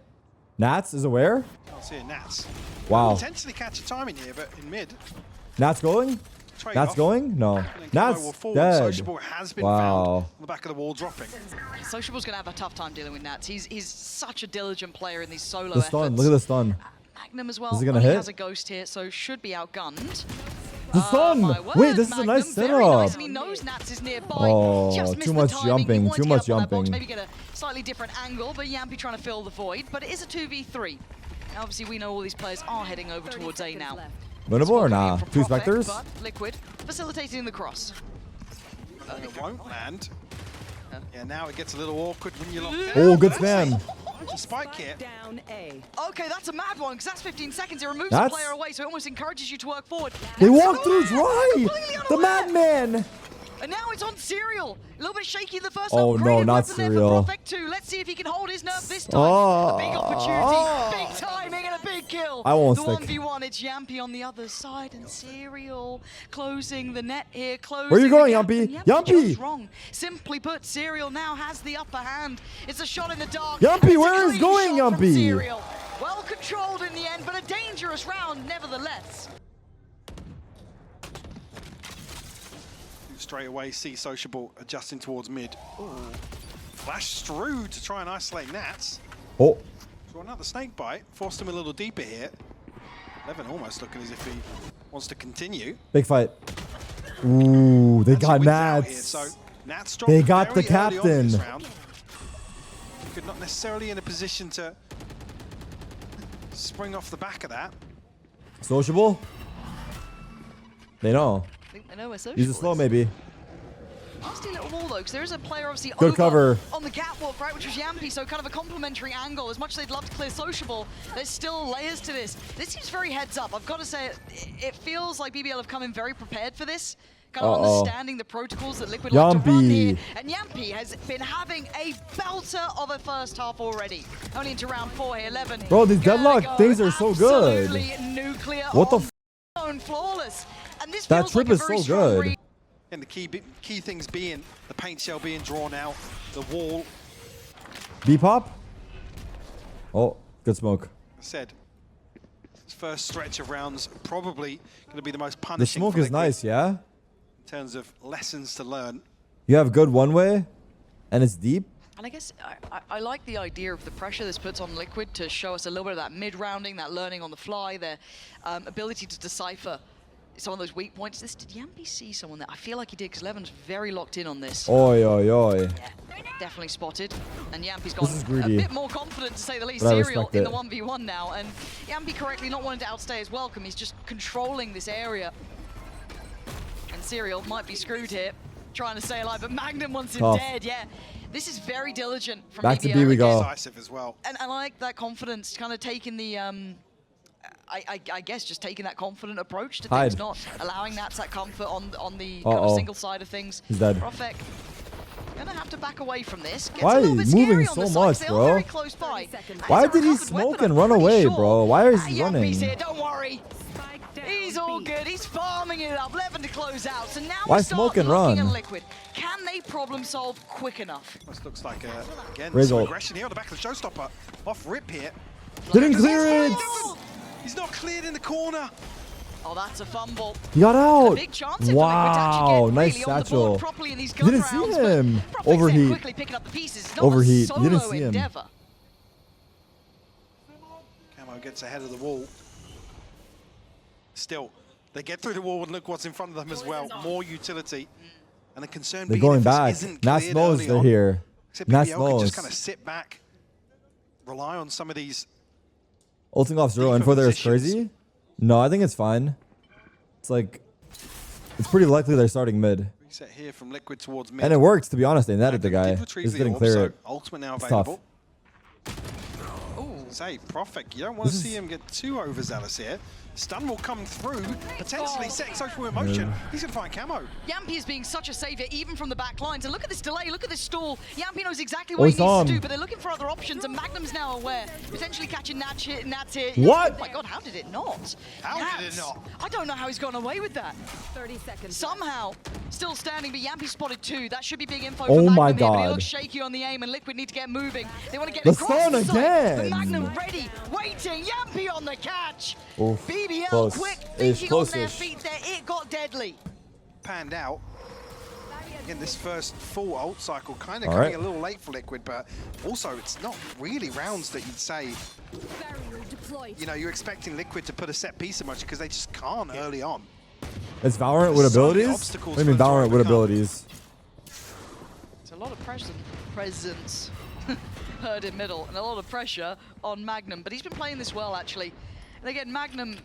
S3: Nats is aware?
S1: can't see a Nats.
S3: Wow.
S1: Potentially catch a timing here, but in mid.
S3: Nats going?
S1: Trade
S3: Nats
S1: off.
S3: going? No.
S1: And then
S3: Nats
S1: Kimo will fall.
S3: dead.
S1: Sociable has been found
S3: Wow.
S1: on the back of the wall dropping.
S2: Sociable's going to have a tough time dealing with Nats. He's such a diligent player in these solo
S3: The stun.
S2: efforts.
S3: Look at the stun.
S2: Magnum as well.
S3: Is he gonna
S2: only
S3: hit?
S2: has a ghost here, so should be outgunned.
S3: The stun!
S2: My word,
S3: Wait, this is a
S2: Magnum,
S3: nice
S2: very
S3: setup.
S2: nice, and he knows Nats is nearby.
S3: Oh,
S2: Just
S3: too
S2: missed
S3: much
S2: the timing.
S3: jumping,
S2: He wanted
S3: too
S2: to
S3: much
S2: get up on that box,
S3: jumping.
S2: maybe get a slightly different angle, but Yampy trying to fill the void. But it is a 2v3. Now, obviously, we know all these players are heading over
S5: 30
S2: towards A
S5: seconds
S2: now.
S5: left.
S3: Winnable or
S2: Smoke coming
S3: nah?
S2: in from
S3: Two
S2: Profek,
S3: Spectres?
S2: but Liquid facilitating the cross.
S1: It won't land. Yeah, now it gets a little awkward when you're locked in.
S3: Oh, good
S1: But that's
S3: spam.
S1: a spike here.
S5: Down A.
S2: Okay, that's a mad one, because that's 15 seconds. It removes
S3: That's-
S2: the player away, so it almost encourages you to work forward.
S3: They
S2: That's
S3: walked through
S2: unaware,
S3: dry!
S2: completely
S3: The
S2: unaware.
S3: madman!
S2: And now it's on Serial. A little bit shaky in the first
S3: Oh,
S2: half.
S3: no,
S2: Great
S3: not
S2: weapon there
S3: Serial.
S2: for Profek too. Let's see if he can hold his nerve this time.
S3: Oh.
S2: A big opportunity, big timing, and a big kill.
S3: I won't
S2: the
S3: stick.
S2: 1v1, it's Yampy on the other side, and Serial closing the net here. Closing
S3: Where you
S2: the
S3: going,
S2: gap,
S3: Yampy?
S2: and
S3: Yampy!
S2: chose wrong. Simply put, Serial now has the upper hand. It's a shot in the dark.
S3: Yampy,
S2: It's a
S3: where is
S2: clean
S3: going,
S2: shot from
S3: Yampy?
S2: Serial. Well controlled in the end, but a dangerous round nevertheless.
S1: Straight away, see Sociable adjusting towards mid. Ooh. Flash through to try and isolate Nats.
S3: Oh,
S1: So another snake bite, forced him a little deeper here. Levin almost looking as if he wants to continue.
S3: big fight. Ooh, they
S1: That's
S3: got
S1: a wins out here,
S3: Nats.
S1: So Nats
S3: They
S1: dropped
S3: got the
S1: very early on in this
S3: captain.
S1: round. Could not necessarily in a position to spring off the back of that.
S3: Sociable? They know.
S2: I think they know where Social
S3: Use a slow
S2: is.
S3: maybe.
S2: Nasty little wall though, because there is a player obviously
S3: Good
S2: over
S3: cover.
S2: on the catwalk, right, which was Yampy, so kind of a complementary angle. As much as they'd love to clear Sociable, there's still layers to this. This seems very heads up. I've got to say, it feels like BBL have come in very prepared for this, kind of understanding the protocols that Liquid like to run here. And Yampy has been having a belter of a first half already. Only into round 4 here, 11.
S3: Bro, these
S2: Gotta
S3: deadlock
S2: go
S3: things are so good.
S2: Absolutely nuclear.
S3: What the
S2: on
S3: f-
S2: zone, flawless. And this
S3: That
S2: feels
S3: trip
S2: like a
S3: is
S2: very
S3: so
S2: strong
S3: good.
S2: read.
S1: And the key things being the paint shell being drawn out, the wall.
S3: B-pop? Oh, good smoke.
S1: I said, this first stretch of rounds probably going to be the most
S3: The
S1: punishing.
S3: smoke
S1: for
S3: is
S1: Liquid
S3: nice, yeah?
S1: in terms of lessons to learn.
S3: You have good one way, and it's deep.
S2: And I guess I like the idea of the pressure this puts on Liquid to show us a little bit of that mid-rounding, that learning on the fly, their ability to decipher some of those weak points. Did Yampy see someone there? I feel like he did, because Levin's very locked in on this.
S3: Oi, oi, oi.
S2: Yeah, definitely spotted. And Yampy's
S3: This is
S2: gone a
S3: greedy.
S2: bit more confident, to say the least.
S3: But I
S2: Serial
S3: respect
S2: in
S3: it.
S2: the 1v1 now. And Yampy correctly not wanting to outstay his welcome. He's just controlling this area. And Serial might be screwed here, trying to stay alive, but Magnum wants him
S3: Tough.
S2: dead, yeah. This is very diligent from
S3: Back to
S2: BBL.
S3: B we go.
S1: Decisive as well.
S2: And I like that confidence, kind of taking the, I guess just taking that confident approach to
S3: Hide.
S2: things, not allowing that comfort on the kind
S3: Uh-oh.
S2: of single side of things.
S3: He's dead.
S2: Profek have to back away from this. Gets
S3: Why
S2: a little bit
S3: are you moving
S2: scary on
S3: so
S2: the sides.
S3: much,
S2: They are
S3: bro?
S2: very close by.
S5: 30 seconds.
S3: Why
S2: It's a
S3: did he
S2: recovered
S3: smoke
S2: weapon,
S3: and
S2: I'm
S3: run
S2: pretty
S3: away,
S2: sure.
S3: bro? Why is he running?
S2: Yampy's here, don't worry.
S5: Spike down.
S2: He's all
S5: B.
S2: good. He's farming it up. 11 to close out. So now
S3: Why
S2: we start
S3: smoke and
S2: looking
S3: run?
S2: at Liquid. Can they problem solve quick enough?
S1: This looks like, again,
S3: Raise
S1: some
S3: ult.
S1: aggression here on the back of the showstopper. Off rip here.
S3: Didn't clear it.
S1: He's not cleared in the corner.
S2: Oh, that's a fumble.
S3: He got
S2: A
S3: out.
S2: big chance here for Liquid to actually
S3: Wow,
S2: get
S3: nice
S2: really on the
S3: satchel.
S2: board properly in these
S3: You
S2: gun
S3: didn't see
S2: rounds,
S3: him.
S2: but Prophet's there
S3: Overheat.
S2: quickly picking up the pieces. It's not
S3: Overheat.
S2: a solo
S3: You didn't see him.
S2: endeavor.
S1: Camo gets ahead of the wall. Still, they get through the wall and look what's in front of them as well. More utility. And the concern
S3: They're
S1: being
S3: going
S1: if this
S3: back.
S1: isn't
S3: Nas
S1: cleared
S3: knows
S1: early
S3: they're
S1: on,
S3: here.
S1: except
S3: Nas
S1: BBL can
S3: knows.
S1: just kind of sit back, rely on some of these.
S3: Ulting off 0
S1: deeper
S3: info there is
S1: positions.
S3: crazy. No, I think it's fine. It's like, it's pretty likely they're starting mid.
S1: Reset here from Liquid towards mid.
S3: And it works, to be honest. They netted the guy.
S1: Did retrieve
S3: Just
S1: the
S3: didn't
S1: orb,
S3: clear
S1: so
S3: it.
S1: Ultimate now
S3: It's
S1: available.
S2: Ooh.
S1: Say, Prophet, you don't want to
S3: This
S1: see
S3: is-
S1: him get too overzealous here. Stun will come through, potentially setting social emotion. He's going to find Camo.
S2: Yampy is being such a savior, even from the back lines. And look at this delay, look at this stall. Yampy knows exactly
S3: Oh,
S2: what he
S3: he saw
S2: needs to
S3: him.
S2: do, but they're looking for other options, and Magnum's now aware. Potentially catching Nats here.
S3: What?
S2: Oh my god, how did it not?
S1: How did it not?
S2: I don't know how he's gotten away with that.
S5: 30 seconds.
S2: Somehow, still standing, but Yampy spotted 2. That should be big info
S3: Oh
S2: for
S3: my
S2: Magnum here, but he
S3: God.
S2: looks shaky on the aim, and Liquid need to get moving. They want to get
S3: The
S2: across
S3: stun
S2: the site,
S3: again.
S2: but Magnum ready, waiting. Yampy on the catch.
S3: Oof.
S2: BBL
S3: Close.
S2: quick,
S3: Ish,
S2: thinking on their
S3: close-ish.
S2: feet there. It got deadly.
S1: Panned out. Again, this first full ult cycle kind of
S3: All
S1: coming
S3: right.
S1: a little late for Liquid, but also it's not really rounds that you'd say,
S5: Barrier deployed.
S1: you know, you're expecting Liquid to put a set piece in much because they just can't early on.
S3: It's Valorant with
S1: There's so many
S3: abilities?
S1: obstacles
S3: What do you mean
S1: for them to
S3: Valorant with
S1: overcome.
S3: abilities?
S2: It's a lot of presence heard in middle, and a lot of pressure on Magnum, but he's been playing this well, actually. And again, Magnum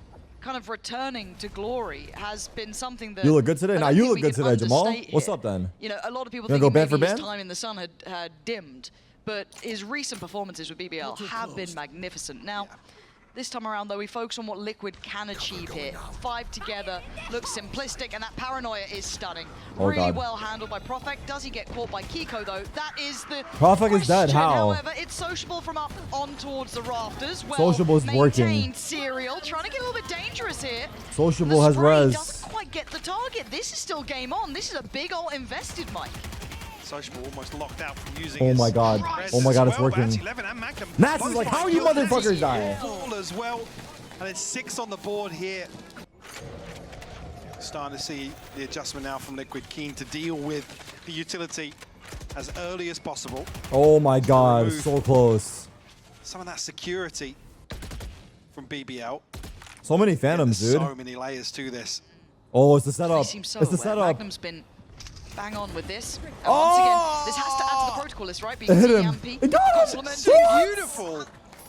S2: kind of returning to glory has been something that...
S3: You look good today?
S2: I
S3: Nah,
S2: don't
S3: you
S2: think
S3: look
S2: we
S3: good
S2: can
S3: today, Jamal.
S2: understate
S3: What's
S2: here.
S3: up then?
S2: You know, a lot of people
S3: You
S2: think
S3: gonna go ban
S2: maybe
S3: for
S2: his
S3: ban?
S2: time in the sun had dimmed, but his recent performances with BBL have been magnificent. Now, this time around, though, we focus on what Liquid can achieve here. 5 together looks simplistic, and that paranoia is stunning.
S3: Oh,
S2: really
S3: God.
S2: well handled by Profek. Does he get caught by Kiko, though? That is the
S3: Profek is dead.
S2: question.
S3: How?
S2: However, it's sociable from up on towards the rafters. Well,
S3: Sociable's working.
S2: maintained. Serial trying to get a little bit dangerous here.
S3: Sociable
S2: The
S3: has
S2: spray
S3: res.
S2: doesn't quite get the target. This is still game on. This is a big ult invested, Mike.
S1: Sociable almost locked out from using
S3: Oh
S1: his
S3: my God.
S1: res
S3: Oh my
S1: as
S3: God, it's
S1: well, but
S3: working.
S1: actually 11 and Magnum
S3: Nats
S1: both
S3: is like,
S1: find
S3: how you
S1: kills.
S3: motherfuckers die?
S1: All as well. And it's 6 on the board here. Starting to see the adjustment now from Liquid, keen to deal with the utility as early as possible.
S3: Oh my God,
S1: Remove.
S3: so close.
S1: Some of that security from BBL.
S3: So many phantoms,
S1: There's
S3: dude.
S1: so many layers to this.
S3: Oh, it's the
S2: They
S3: setup.
S2: seem so
S3: It's the
S2: aware.
S3: setup.
S2: Magnum's been bang on with this. And
S3: Oh!
S2: once again, this has to add to the protocol list, right? Being
S3: It hit him.
S2: Yampy,
S3: It got him.
S2: complimenting.
S3: What?
S1: Beautiful.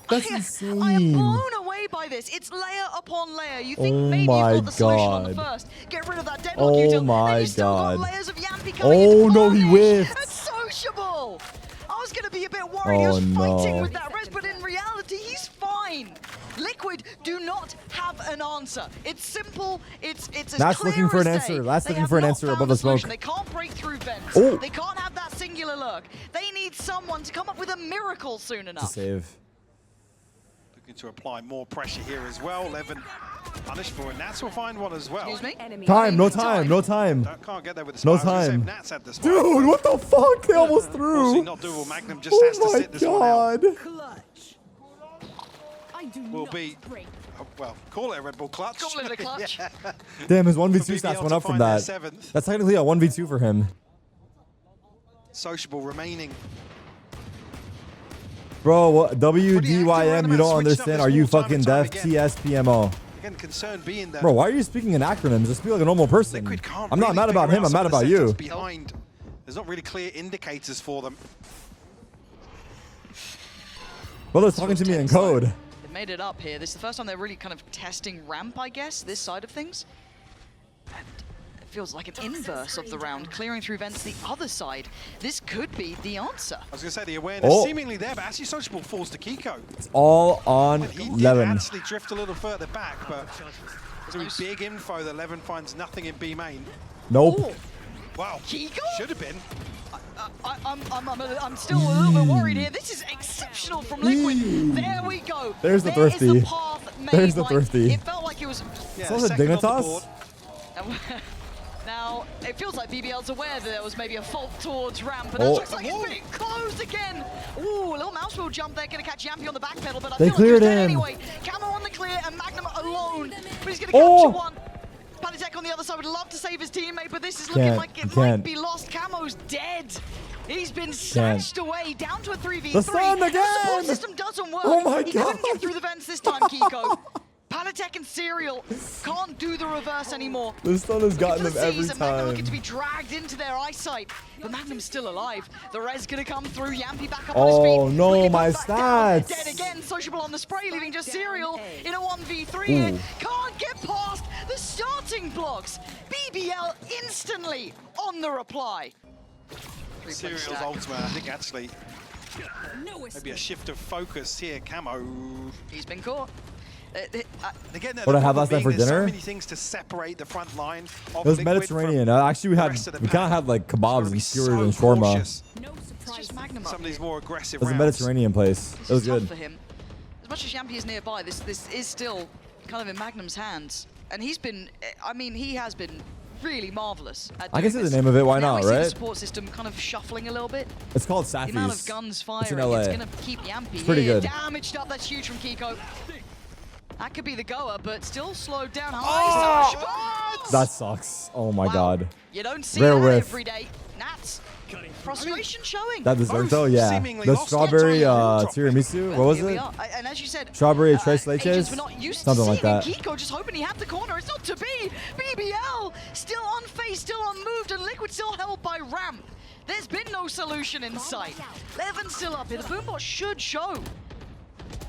S3: That's
S2: I am
S3: insane.
S2: blown away by this. It's layer upon layer. You think
S3: Oh
S2: maybe
S3: my
S2: you've got the solution on the
S3: God.
S2: first. Get rid of that deadlock
S3: Oh
S2: util.
S3: my
S2: Then you still
S3: God.
S2: got layers of Yampy coming
S3: Oh,
S2: into
S3: no, he
S2: punish.
S3: whiffed.
S2: It's sociable. I was going to be a bit worried. He was
S3: Oh,
S2: fighting
S3: no.
S2: with that res, but in reality, he's fine. Liquid do not have an answer. It's simple. It's as
S3: That's
S2: clear
S3: looking for
S2: as
S3: an
S2: day.
S3: answer. That's
S2: They
S3: looking
S2: have
S3: for an
S2: not
S3: answer
S2: found
S3: above
S2: a
S3: the smoke.
S2: solution. They can't break through vents.
S3: Oh.
S2: They can't have that singular lurk. They need someone to come up with a miracle soon
S3: To
S2: enough.
S3: save.
S1: Looking to apply more pressure here as well. 11 punished for it. Nats will find one as well.
S2: Excuse me?
S5: Enemy.
S3: Time, no time, no time.
S1: Can't get there with the
S3: No
S1: spike. I was gonna say
S3: time.
S1: if Nats had the spike.
S3: Dude, what the fuck? They almost
S1: Unfortunately
S3: threw.
S1: not doable. Magnum just has to
S3: Oh my
S1: sit this one out.
S3: God.
S5: Clutch. I do
S1: Will
S5: not
S1: be,
S5: break.
S1: well, call it a Red Bull clutch.
S2: Call it a clutch.
S1: Yeah.
S3: Damn, his 1v2
S1: For
S3: stats
S1: BBL
S3: went
S1: to
S3: up from
S1: find their
S3: that.
S1: 7th.
S3: That's technically a 1v2 for him.
S1: Sociable remaining.
S3: Bro, what, WDYM, you
S1: Switching
S3: don't
S1: up
S3: understand.
S1: this
S3: Are you
S1: ball time
S3: fucking
S1: and time
S3: deaf?
S1: again.
S3: TSPMO.
S1: Again, concern being that
S3: Bro, why are you speaking in acronyms? Just speak like a normal person.
S1: Liquid can't
S3: I'm not
S1: really
S3: mad about
S1: figure
S3: him,
S1: out
S3: I'm
S1: some
S3: mad
S1: of the
S3: about you.
S1: setups behind. There's not really clear indicators for them.
S3: Brother's talking to me in code.
S2: They've made it up here. This is the first time they're really kind of testing ramp, I guess, this side of things. And it feels like an inverse of the round, clearing through vents the other side. This could be the answer.
S1: I was going to say the awareness
S3: Oh.
S1: seemingly there, but actually Sociable falls to Kiko.
S3: It's all on
S1: But he did
S3: Levin.
S1: actually drift a little further back, but it's big info that Levin finds nothing in B main.
S3: Nope.
S2: Oh,
S1: Wow,
S2: Kiko?
S1: should have been.
S2: I'm still a little bit worried here. This is exceptional from Liquid. There we go.
S3: There's the
S2: There is
S3: thrifty.
S2: the path made.
S3: There's the
S2: Like,
S3: thrifty.
S2: It felt like it was.
S1: Yeah,
S3: So was it
S1: second on the
S3: Dignitas?
S1: board.
S2: Now, it feels like BBL's aware that there was maybe a fault towards Ramp, but that looks like it's being closed again. Ooh, a little mouse wheel jump there, gonna catch Yampy on the back pedal, but I
S3: They
S2: feel like he was
S3: cleared
S2: dead
S3: him.
S2: anyway. Camo on the clear, and Magnum alone, but he's gonna capture one. Panitek on the other side would love to save his teammate, but this is looking like it might be lost. Camo's dead. He's been snatched away, down to a 3v3.
S3: The stun again!
S2: The support system doesn't work.
S3: Oh my
S2: He
S3: God.
S2: couldn't get through the vents this time, Kiko. Panitek and Serial can't do the reverse anymore.
S3: The stun has gotten
S2: The
S3: them every
S2: season, Magnum looking to
S3: time.
S2: be dragged into their eyesight, but Magnum's still alive. The res gonna come through. Yampy back up on his feet.
S3: Oh no,
S2: Wicked
S3: my
S2: back down.
S3: stats.
S2: Dead again. Sociable on the spray, leaving just Serial in a 1v3 here.
S3: Ooh.
S2: Can't get past the starting blocks. BBL instantly on the reply.
S1: Serial's ultimate, I think actually maybe a shift of focus here. Camo.
S2: He's been caught.
S1: Again,
S3: What I have last night for
S1: there's
S3: dinner?
S1: so many things to separate the front line of
S3: It was
S1: Liquid
S3: Mediterranean.
S1: from
S3: Actually, we
S1: the
S3: had
S1: rest of the
S3: we kind of
S1: pack.
S3: had like
S1: Gotta
S3: kebabs
S1: be
S3: and skewers
S1: so
S3: and shawarma.
S1: cautious.
S5: No
S2: It's
S5: surprise.
S2: just Magnum
S1: Some
S2: up
S1: of these
S2: here.
S1: more aggressive
S3: It was a
S1: rounds.
S3: Mediterranean place.
S2: This
S3: It was
S2: is tough
S3: good.
S2: for him. As much as Yampy is nearby, this is still kind of in Magnum's hands. And he's been, I mean, he has been really marvelous at
S3: I
S2: doing
S3: can say the
S2: this.
S3: name of it, why
S2: Now
S3: not,
S2: we see the
S3: right?
S2: support system kind of shuffling a little bit.
S3: It's called
S2: The amount of
S3: Safis.
S2: guns
S3: It's
S2: firing,
S3: in LA.
S2: it's going to keep Yampy
S3: pretty
S2: here.
S3: good.
S2: Damaged up, that's huge from Kiko. That could be the goer, but still slowed down.
S3: Oh!
S2: High.
S3: That sucks. Oh my
S2: Wow.
S3: god.
S2: You don't see
S3: Rare
S2: that
S3: whiff.
S2: every day. Nats. Frustration showing.
S3: That deserves
S1: Both
S3: though, yeah.
S1: seemingly
S3: The
S1: lost
S3: strawberry
S1: their time. Drop it.
S3: tiramisu. What
S2: Well,
S3: was
S2: here we
S3: it?
S2: are. And as you said,
S3: Strawberry tres
S2: agents
S3: leches?
S2: were not used
S3: Something
S2: to
S3: like
S2: seeing
S3: that.
S2: Kiko just hoping he had the corner. It's not to be. BBL still unfazed, still unmoved, and Liquid still held by Ramp. There's been no solution in sight. Levin still up here. The boombot should show.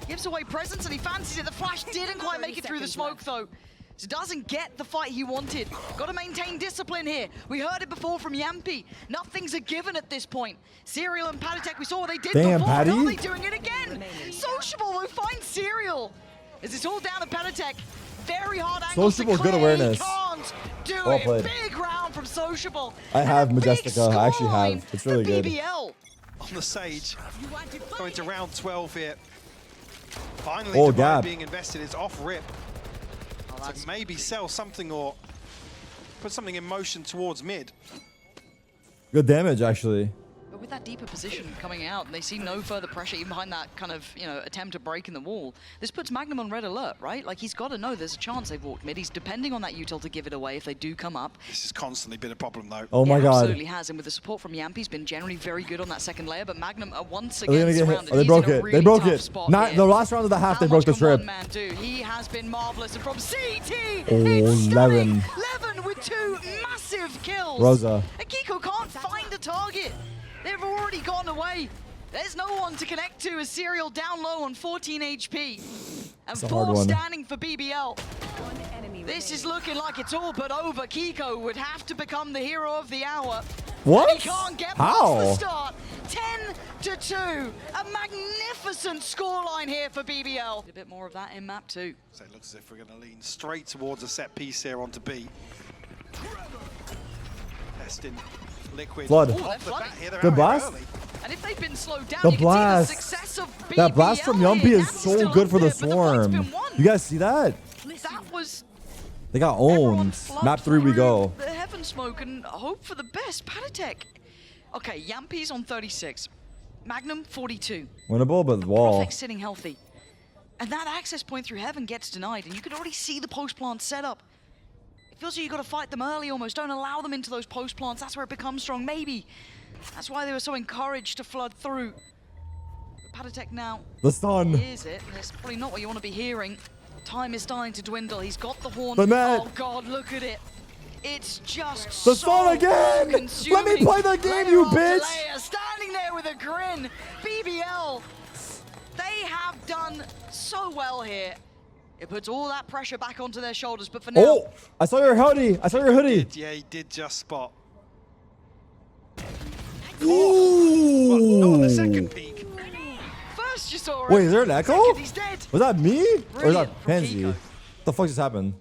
S2: Gives away presence and he fancies it. The flash didn't quite make it through the smoke though. So doesn't get the fight he wanted. Got to maintain discipline here. We heard it before from Yampy. Nothing's a given at this point. Serial and Panitek, we saw what they did
S3: Damn,
S2: before.
S3: Patty.
S2: Now they're doing it again. Sociable will find Serial. Is this all down to Panitek? Very hard angle.
S3: Sociable, good awareness.
S2: Can't do
S3: Well
S2: it.
S3: played.
S2: Big round from Sociable.
S3: I have
S2: And a big
S3: Majestica. I actually have.
S2: scoreline
S3: It's really
S2: for
S3: good.
S2: BBL.
S1: On the Sage,
S5: You want to
S1: going to round 12 here. Finally,
S3: Oh,
S1: the
S3: Gab.
S1: being invested is off rip.
S2: Oh,
S1: So maybe sell something or put something in motion towards mid.
S3: Good damage, actually.
S2: But with that deeper position coming out, and they see no further pressure even behind that kind of, attempt to break in the wall. This puts Magnum on red alert, right? Like, he's got to know there's a chance they've walked mid. He's depending on that util to give it away if they do come up.
S1: This has constantly been a problem though.
S3: Oh my
S2: It
S3: god.
S2: absolutely has, and with the support from Yampy, he's been generally very good on that second layer, but Magnum are once
S3: Are they
S2: again
S3: gonna get hit?
S2: surrounded.
S3: Oh, they
S2: He's
S3: broke
S2: in a
S3: it.
S2: really
S3: They broke
S2: tough
S3: it.
S2: spot
S3: Not
S2: here.
S3: the last round of the half.
S2: How
S3: They broke the
S2: much can one
S3: trip.
S2: man do? He has been marvelous, and from CT,
S3: Oh,
S2: it's stunning.
S3: Levin.
S2: Levin with 2 massive kills.
S3: Rosa.
S2: And Kiko can't find a target. They've already gone away. There's no one to connect to as Serial down low on 14 HP. And
S3: It's a hard
S2: 4
S3: one.
S2: standing for BBL.
S5: one enemy
S2: This is
S5: remaining.
S2: looking like it's all but over. Kiko would have to become the hero of the hour.
S3: What?
S2: He can't get
S3: How?
S2: past the start. 10-2. A magnificent scoreline here for BBL. A bit more of that in map 2.
S1: So it looks as if we're going to lean straight towards a set piece here onto B. Testing Liquid.
S3: Flood.
S2: Ooh,
S1: Off
S2: they're
S1: the
S2: flooding.
S1: bat here, they're
S3: Good
S1: out here
S3: blast.
S1: early.
S2: And if they've been slowed down,
S3: The
S2: you
S3: blast.
S2: can see the success of BBL.
S3: That blast from
S2: here.
S3: Yumpy is
S2: Nat's
S3: so
S2: still
S3: good
S2: up
S3: for the
S2: there, but fight's
S3: swarm.
S2: been won.
S3: You guys see that?
S2: That was
S3: They got
S2: everyone
S3: owned.
S2: flood
S3: Map 3 we
S2: through
S3: go.
S2: The heaven smoke and hope for the best. Panitek. Okay, Yampy's on 36. Magnum 42.
S3: Winnable, but wall.
S2: Prophet sitting healthy. And that access point through heaven gets denied, and you can already see the post plant setup. It feels like you got to fight them early almost. Don't allow them into those post plants. That's where it becomes strong. Maybe. That's why they were so encouraged to flood through. But Panitek now
S3: The stun.
S2: hears it, and it's probably not what you want to be hearing. Time is starting to dwindle. He's got the horn.
S3: The net.
S2: Oh God, look at it. It's just
S3: The
S2: so
S3: stun again!
S2: consuming.
S3: Let me play the game, you
S2: Layer after
S3: bitch!
S2: layer, standing there with a grin. BBL. They have done so well here. It puts all that pressure back onto their shoulders, but for now,
S3: Oh, I saw your hoodie. I saw your hoodie.
S1: Yeah, he did just spot.
S3: Ooh.
S1: Well, not on the second peak.
S2: first you saw it.
S3: Wait, is there an echo?
S2: Second, he's dead.
S3: Was that me? Or is that
S2: Brilliant from
S3: Pansy?
S2: Kiko.
S3: What the fuck just happened?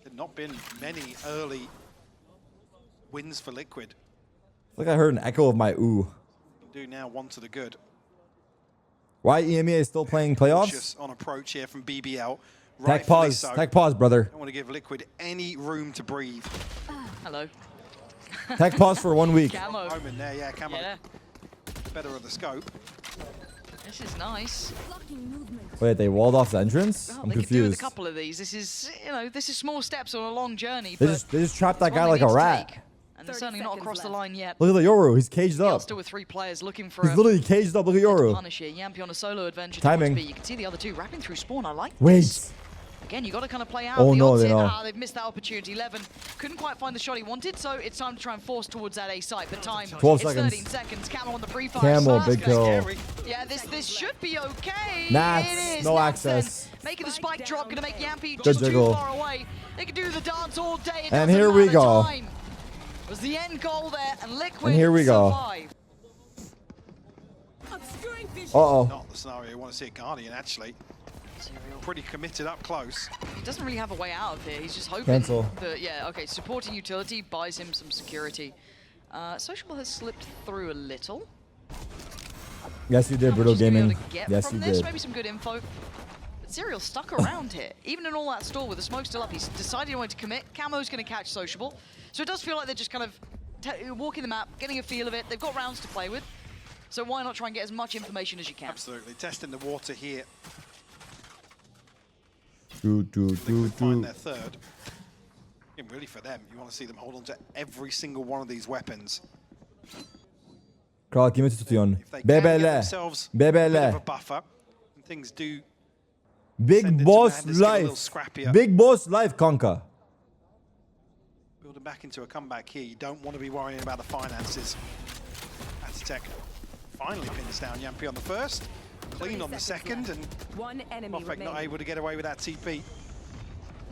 S1: There've not been many early wins for Liquid.
S3: Like I heard an echo of my ooh.
S1: Do now one to the good.
S3: Why EMEA is still playing playoffs?
S1: Cautious on approach here from BBL.
S3: Tech
S1: Rightfully
S3: pause.
S1: so.
S3: Tech pause, brother.
S1: Don't want to give Liquid any room to breathe.
S2: Hello.
S3: Tech pause for 1 week.
S2: Camo.
S1: Moment there, yeah, Camo.
S2: Yeah.
S1: Better of the scope.
S2: This is nice.
S5: Blocking movement.
S3: Wait, they walled off the entrance?
S2: Well,
S3: I'm
S2: they could do with a
S3: confused.
S2: couple of these. This is, you know, this is small steps on a long journey.
S3: They
S2: but
S3: just trapped that
S2: it's
S3: guy
S2: one
S3: like
S2: they
S3: a
S2: need to
S3: rat.
S2: take. And they're
S5: 30
S2: certainly not
S5: seconds
S2: across the
S5: left.
S2: line yet.
S3: Look at the Yoru. He's caged
S2: BBL
S3: up.
S2: still with 3 players looking for
S3: He's
S2: a
S3: literally caged up. Look at Yoru.
S2: punish here. Yampi on a solo adventure.
S3: Timing.
S2: towards B. You can see the other two wrapping through spawn. I like
S3: Wait.
S2: this. Again, you got to kind of play out
S3: Oh,
S2: the
S3: no,
S2: odds
S3: they
S2: here.
S3: know.
S2: They've missed that opportunity. 11 couldn't quite find the shot he wanted, so it's time to try and force towards that A site. But time,
S3: 12
S2: it's
S3: seconds.
S2: 13 seconds. Camo on the pre-fire.
S3: Camo,
S2: so
S3: big
S2: that's gonna
S3: kill.
S2: be scary. Yeah, this should be okay.
S3: Nats,
S2: It is.
S3: no
S2: Nats then
S3: access.
S2: making the spike drop, gonna make Yampi
S3: Good
S2: just
S3: jiggle.
S2: too far away. They can do the dance all day. It
S3: And
S2: doesn't
S3: here we
S2: matter.
S3: go.
S2: Time was the end goal there, and Liquid
S3: And here we go.
S2: survived.
S5: Obscuring vision.
S3: Uh-oh.
S1: Not the scenario you want to see at Guardian, actually. Pretty committed up close.
S2: He doesn't really have a way out of here. He's just hoping
S3: Cancel.
S2: that, yeah, okay, supporting utility buys him some security. Sociable has slipped through a little.
S3: Yes, you did,
S2: How much
S3: Brutal
S2: he's gonna be able
S3: Gaming.
S2: to get
S3: Yes,
S2: from
S3: you
S2: this?
S3: did.
S2: Maybe some good info. But Serial's stuck around here. Even in all that stall with the smoke still up, he's decided he wanted to commit. Camo's going to catch Sociable. So it does feel like they're just kind of walking the map, getting a feel of it. They've got rounds to play with. So why not try and get as much information as you can?
S1: Absolutely. Testing the water here.
S3: Do.
S1: Find their third. And really for them, you want to see them hold on to every single one of these weapons.
S3: Kral, kime tutuyorsun?
S1: If they can get
S3: BBL.
S1: themselves a bit of a
S3: BBL.
S1: buffer, and things do
S3: Big
S1: send it to
S3: Boss
S1: Madness, get a little
S3: Life.
S1: scrappier.
S3: Big Boss Life, kanka.
S1: Building back into a comeback here, you don't want to be worrying about the finances. Aztec finally pins down Yampi on the first, clean on the second, and
S5: One enemy
S1: Perfect not
S5: remaining.
S1: able to get away with that TP.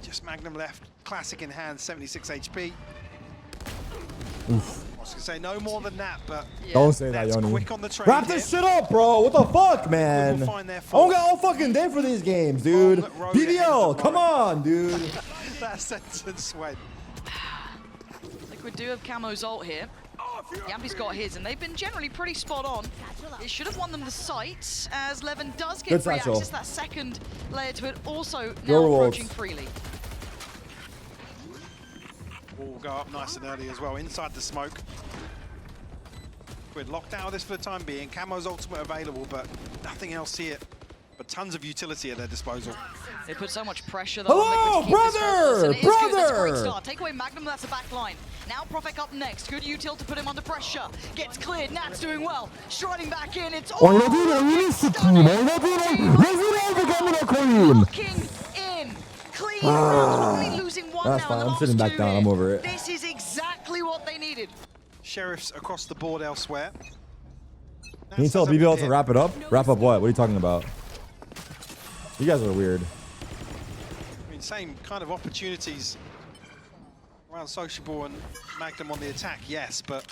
S1: Just Magnum left, classic in hand, 76 HP. I was gonna say no more than that, but
S2: Yeah.
S3: Don't say that,
S1: that's
S3: Yoni.
S1: quick on the trade
S3: Wrap
S1: here.
S3: this shit up, bro. What the fuck, man?
S1: We'll find their
S3: I
S1: fault.
S3: don't got all fucking day for these games, dude.
S1: Long road ahead
S3: BBL,
S1: of the
S3: come
S1: road.
S3: on, dude.
S1: That sentence went.
S2: Liquid do have Camo's ult here. Yampi's got his, and they've been generally pretty spot on. It should have won them the site, as Levin does get
S3: Good
S2: free
S3: satchel.
S2: access. That second layer to it also now
S3: Your
S2: approaching
S3: ults.
S2: freely.
S1: Will go up nice and early as well, inside the smoke. We're locked out of this for the time being. Camo's ultimate available, but nothing else here. But tons of utility at their disposal.
S2: They put so much pressure though
S3: Hello,
S2: on Liquid to keep this focus, and it is
S3: brother,
S2: good. That's a great
S3: brother.
S2: start. Take away Magnum, that's the back line. Now Profek up next. Good util to put him under pressure. Gets cleared. Nat's doing well. Striding back in. It's all stunning. Locking in. Clean rounds. Only losing one
S3: That's
S2: now
S3: fine.
S2: in the
S3: I'm sitting
S2: last
S3: back
S2: two
S3: down.
S2: here.
S3: I'm over it.
S2: This is exactly what they needed.
S1: Sheriffs across the board elsewhere.
S3: Can you tell BBL to wrap it up? Wrap up what? What are you talking about? You guys are weird.
S1: I mean, same kind of opportunities around Sociable and Magnum on the attack, yes, but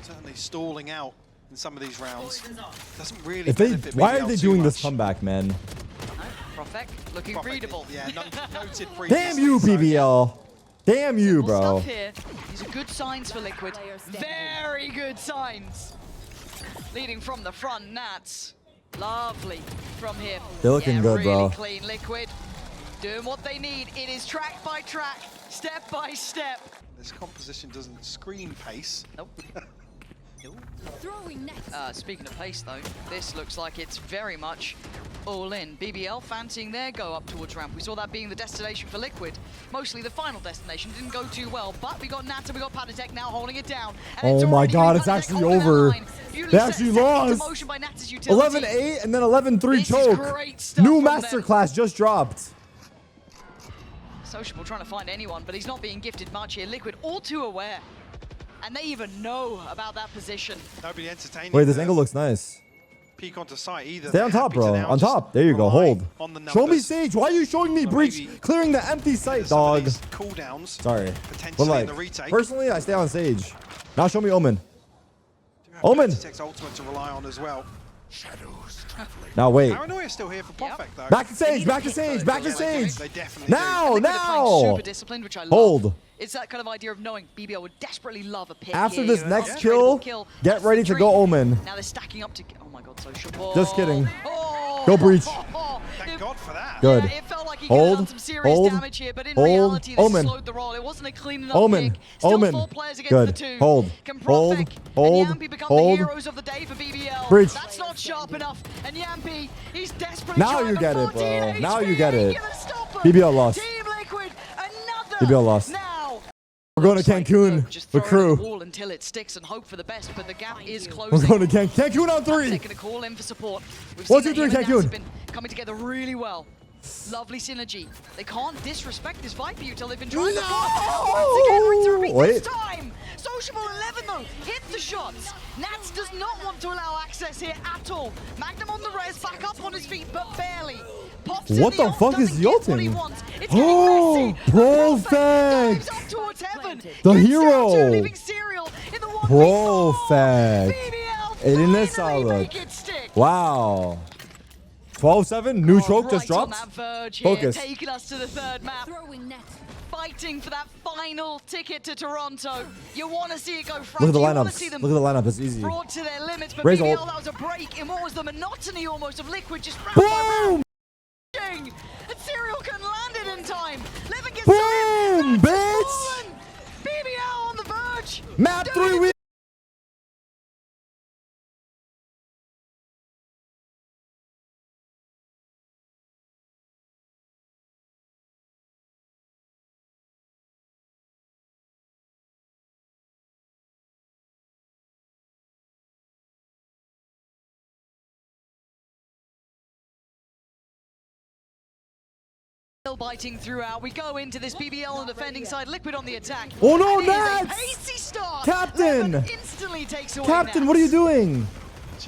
S1: certainly stalling out in some of these rounds doesn't really
S3: If they,
S1: benefit
S3: why
S1: BBL
S3: are they
S1: too
S3: doing this
S1: much.
S3: comeback, man?
S2: Profek looking
S1: Profit,
S2: readable.
S1: Yeah, noted previously.
S3: Damn you,
S1: so-
S3: BBL. Damn you,
S2: Simple
S3: bro.
S2: Stuff here. These are good signs for Liquid. Very good signs. Leading from the front, Nats. Lovely from here.
S3: They're looking good,
S2: really
S3: bro.
S2: Clean. Liquid doing what they need. It is track by track, step by step.
S1: This composition doesn't scream pace.
S2: Nope.
S5: Throwing next.
S2: Speaking of pace, though, this looks like it's very much all in. BBL fancying their go up towards ramp. We saw that being the destination for Liquid. Mostly the final destination. Didn't go too well, but we got Nats and we got Patatek now holding it down. And
S3: Oh
S2: it's
S3: my
S2: already
S3: God,
S2: been
S3: it's
S2: Patatek
S3: actually
S2: holding that
S3: over.
S2: line. Beautifully
S3: They
S2: set.
S3: actually
S2: Second
S3: lost.
S2: demotion by Nats' utility.
S3: 11-8 and then 11-3
S2: This is
S3: choke.
S2: great stuff
S3: New
S2: from them.
S3: masterclass just dropped.
S2: Sociable trying to find anyone, but he's not being gifted much here. Liquid all too aware. And they even know about that position.
S1: Nobody entertaining.
S3: Wait, this
S1: the
S3: angle looks nice.
S1: peek onto site either.
S3: Stay on
S1: They're
S3: top,
S1: happy to
S3: bro.
S1: now
S3: On
S1: just
S3: top. There you go.
S1: rely
S3: Hold.
S1: on the
S3: Show me
S1: numbers.
S3: Sage. Why are you showing me
S1: So
S3: breach
S1: maybe
S3: clearing the empty site,
S1: Some of
S3: dog?
S1: these cooldowns.
S3: Sorry.
S1: Potentially
S3: But like,
S1: in the retake.
S3: personally, I stay on Sage. Now show me Omen.
S1: Do have
S3: Omen.
S1: Patatek's ultimate to rely on as well.
S3: Now wait.
S1: Paranoia's still here for Perfect, though.
S3: Back to Sage, back to Sage, back to Sage.
S1: They definitely
S3: Now,
S2: Liquid are playing
S3: now.
S2: super disciplined, which I love.
S3: Hold.
S2: It's that kind of idea of knowing BBL would desperately love a pick
S3: After
S2: here,
S3: this
S2: you know,
S3: next
S2: an
S3: kill,
S2: untradeable
S3: get
S2: That's
S3: ready
S2: the
S3: to go
S2: dream.
S3: Omen.
S2: Now they're stacking up to. Oh my God, Sociable.
S3: Just kidding.
S2: Oh,
S3: Go breach.
S1: Thank God for that.
S3: Good.
S2: Yeah, it felt like he could have done some serious damage here, but in reality, this
S3: Omen.
S2: slowed the roll. It wasn't a clean enough
S3: Omen.
S2: pick. Still
S3: Omen.
S2: 4 players against
S3: Good.
S2: the 2.
S3: Hold.
S2: Can
S3: Hold.
S2: Profek
S3: Hold.
S2: and Yampy become
S3: Hold.
S2: the heroes of the day for BBL?
S3: Breach.
S2: That's not sharp enough. And Yampy, he's desperately
S3: Now
S2: trying
S3: you
S2: for
S3: get it,
S2: 14
S3: bro. Now
S2: HP.
S3: you get it.
S2: Gonna stop him.
S3: BBL lost.
S2: Team Liquid, another.
S3: BBL lost.
S2: Now.
S3: We're going to Cancun
S2: Just
S3: with
S2: throw it at the
S3: crew.
S2: wall until it sticks and hope for the best, but the gap is
S3: We're
S2: closing.
S3: going to Cancun on 3.
S2: Taking a call in for support. We've
S3: 1,
S2: seen
S3: 2, 3,
S2: that him and Nats
S3: Cancun.
S2: have been coming together really well. Lovely synergy. They can't disrespect this fight for you till they've been trying before. Once again, ring to repeat
S3: Wait.
S2: this time. Sociable 11 though, hit the shots. Nats does not want to allow access here at all. Magnum on the res, back up on his feet, but barely. Pops in
S3: What the
S2: ult,
S3: fuck is
S2: doesn't
S3: he
S2: get what he
S3: ulting?
S2: wants. It's
S3: Oh,
S2: getting messy.
S3: Perfect.
S2: Dives up towards heaven.
S3: The
S2: Gets
S3: hero.
S2: down to leaving Serial in the 1v4.
S3: Perfect.
S2: BBL
S3: Eline
S2: finally
S3: sağlık.
S2: make it stick.
S3: Wow. 12-7. New choke just
S2: right on
S3: dropped.
S2: that verge here,
S3: Focus.
S2: taking us to the 3rd map.
S5: Throwing net.
S2: Fighting for that final ticket to Toronto. You want to see it go front.
S3: Look at the
S2: you want to see
S3: lineups.
S2: them
S3: Look at the lineup. It's easy.
S2: brought to their limits. But
S3: Raise
S2: BBL,
S3: ult.
S2: that was a break in what was the monotony almost of Liquid just round by
S3: Boom!
S2: round. And Serial can land it in time. Levin gets
S3: Boom,
S2: Nats has
S3: bitch!
S2: fallen. BBL on the verge.
S3: Map 3 weeks.
S2: Still biting throughout. We go into this BBL on the defending side, Liquid on the attack.
S3: Oh no,
S2: And it is a
S3: Nats!
S2: pacey start.
S3: Captain!
S2: Levin instantly takes away
S3: Captain, what are you
S2: Nats.
S3: doing?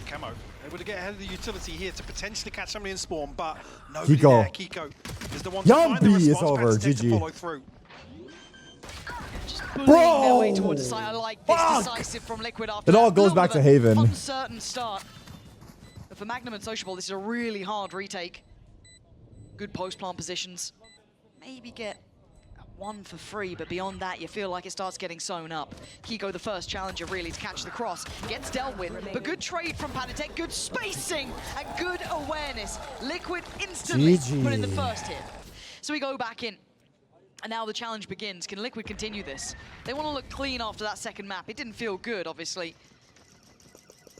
S1: Camo able to get ahead of the utility here to potentially catch somebody in spawn, but nobody
S3: Kiko.
S1: there. Kiko is the one to find the
S3: Yumpy,
S1: response.
S3: it's over.
S1: Pat's there to
S3: GG.
S1: follow through.
S2: Bullying their way towards the side. I like this
S3: Fuck!
S2: decisive from Liquid after
S3: It all
S2: that
S3: goes
S2: little
S3: back
S2: bit
S3: to
S2: of
S3: Haven.
S2: uncertain start. But for Magnum and Sociable, this is a really hard retake. Good post-plant positions. Maybe get 1 for free, but beyond that, you feel like it starts getting sewn up. Kiko, the first challenger, really, to catch the cross. Gets dealt with, but good trade from Panatek, good spacing, and good awareness. Liquid instantly
S3: GG.
S2: put in the first hit. So we go back in. And now the challenge begins. Can Liquid continue this? They want to look clean after that second map. It didn't feel good, obviously.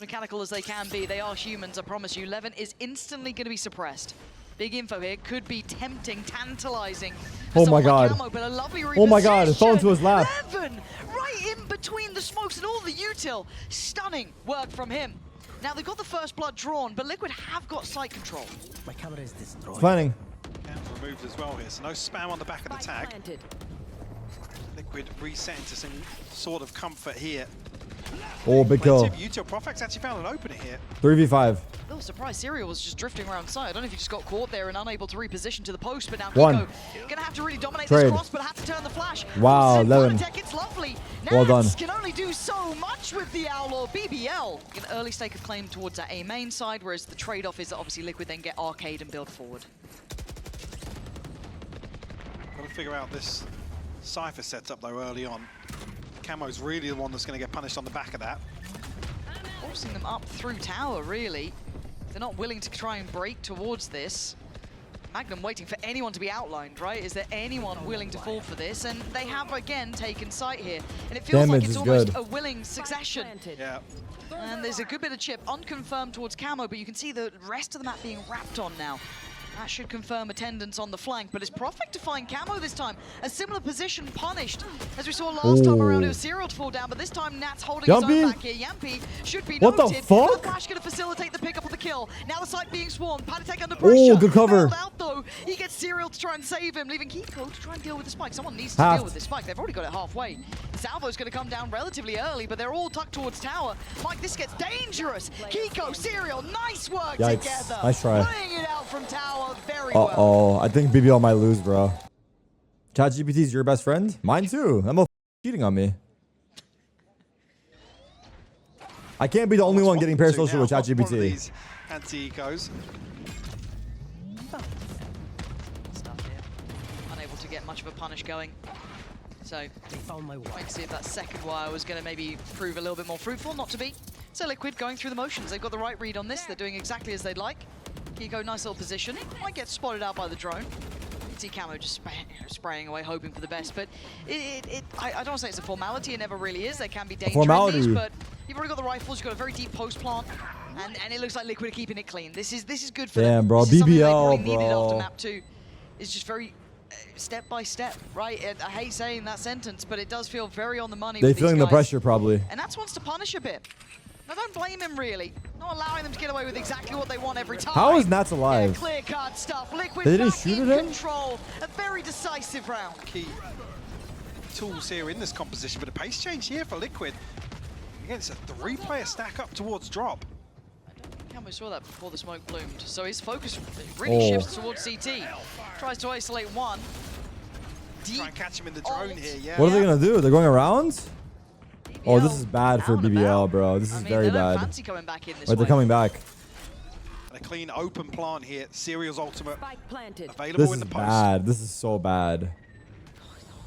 S2: Mechanical as they can be, they are humans, I promise you. Levin is instantly going to be suppressed. Big info here. Could be tempting, tantalizing. for
S3: Oh my
S2: someone like
S3: God.
S2: Camo, but a lovely
S3: Oh my God, it fell into his lap.
S2: Levin, right in between the smokes and all the util. Stunning work from him. Now they've got the first blood drawn, but Liquid have got site control.
S4: My camera is destroyed.
S3: Planning.
S1: Camp removed as well here, so no spam on the back of the tag.
S5: Planted.
S1: Liquid reset into some sort of comfort here.
S3: Oh, big kill.
S1: Plenty of util. Profect's actually found an opening here.
S3: 3v5.
S2: A little surprised Serial was just drifting around side. I don't know if he just got caught there and unable to reposition to the post, but now
S3: One.
S2: Kiko gonna have to really dominate
S3: Trade.
S2: this cross, but had to turn the flash.
S3: Wow,
S2: Forces
S3: Levin.
S2: Panatek, it's lovely.
S3: Well
S2: Nats
S3: done.
S2: can only do so much with the Outlaw. BBL, an early stake of claim towards that A main side, whereas the trade-off is that obviously Liquid then get Arcade and build forward.
S1: Got to figure out this Cypher setup though early on. Camo's really the one that's going to get punished on the back of that.
S2: Forcing them up through tower, really. They're not willing to try and break towards this. Magnum waiting for anyone to be outlined, right? Is there anyone willing to fall for this? And they have, again, taken sight here. And it feels
S3: Damage
S2: like it's
S3: is
S2: almost
S3: good.
S2: a willing succession.
S5: Planted.
S1: Yeah.
S2: And there's a good bit of chip, unconfirmed towards Camo, but you can see the rest of the map being wrapped on now. That should confirm attendance on the flank, but it's Profect to find Camo this time. A similar position punished. As we saw last time around, it was Serial to fall down, but this time Nat's holding his
S3: Yampy?
S2: own back here. Yampy should be
S3: What the
S2: noted.
S3: fuck?
S2: The flash going to facilitate the pickup of the kill. Now the site being swarmed. Panatek under pressure.
S3: good cover.
S2: Bailed out though. He gets Serial to try and save him, leaving Kiko to try and deal with the spike. Someone needs to
S3: Half.
S2: deal with this spike. They've already got it halfway. Salvo's going to come down relatively early, but they're all tucked towards tower. Mike, this gets dangerous. Kiko, Serial, nice work
S3: Yikes.
S2: together.
S3: Nice try.
S2: Playing it out from tower very well.
S3: Uh-oh. I think BBL might lose, bro. ChatGPT's your best friend? Mine too. That motherfucker cheating on me. I can't be the only one getting parasocial with
S1: One of
S3: ChatGPT.
S1: these Anti-ecos.
S2: Stuff here. Unable to get much of a punish going. So,
S7: They found my
S2: wait
S7: wire.
S2: to see if that second wire was going to maybe prove a little bit more fruitful. Not to be. So Liquid going through the motions. They've got the right read on this. They're doing exactly as they'd like. Kiko, nice little position. Might get spotted out by the drone. You can see Camo just spraying away, hoping for the best. But I don't want to say it's a formality. It never really is. There can be danger in these, but you've already got the rifles. You've got a very deep post plant, and it looks like Liquid are keeping it clean. This is good for them.
S3: Damn, bro.
S2: This is something they
S3: BBL,
S2: probably needed after
S3: bro.
S2: map 2. It's just very step by step, right? I hate saying that sentence, but it does feel very on the money.
S3: They
S2: with
S3: feeling
S2: these
S3: the
S2: guys.
S3: pressure probably.
S2: And Nats wants to punish a bit. I don't blame him, really. Not allowing them to get away with exactly what they want every time.
S3: How is Nats alive?
S2: Yeah, clear card stuff. Liquid
S3: They didn't
S2: back
S3: shoot
S2: in
S3: at him?
S2: control. A very decisive round.
S1: Key tools here in this composition, but a pace change here for Liquid. Again, it's a 3-player stack up towards drop.
S2: Camo saw that before the smoke bloomed. So his focus really shifts towards CT. Tries to isolate one.
S1: Try and catch him in the drone
S2: ult.
S1: here, yeah.
S3: What are they gonna do? They're going around? Oh, this
S2: BBL
S3: is bad for
S2: out and
S3: BBL,
S2: about.
S3: bro. This
S2: I
S3: is
S2: mean,
S3: very
S2: they don't
S3: bad.
S2: fancy coming back in this
S3: Wait, they're
S2: way.
S3: coming back.
S1: And a clean open plant here. Serial's ultimate
S5: Spike planted.
S1: available
S3: This
S1: in
S3: is
S1: the post.
S3: bad. This is so bad.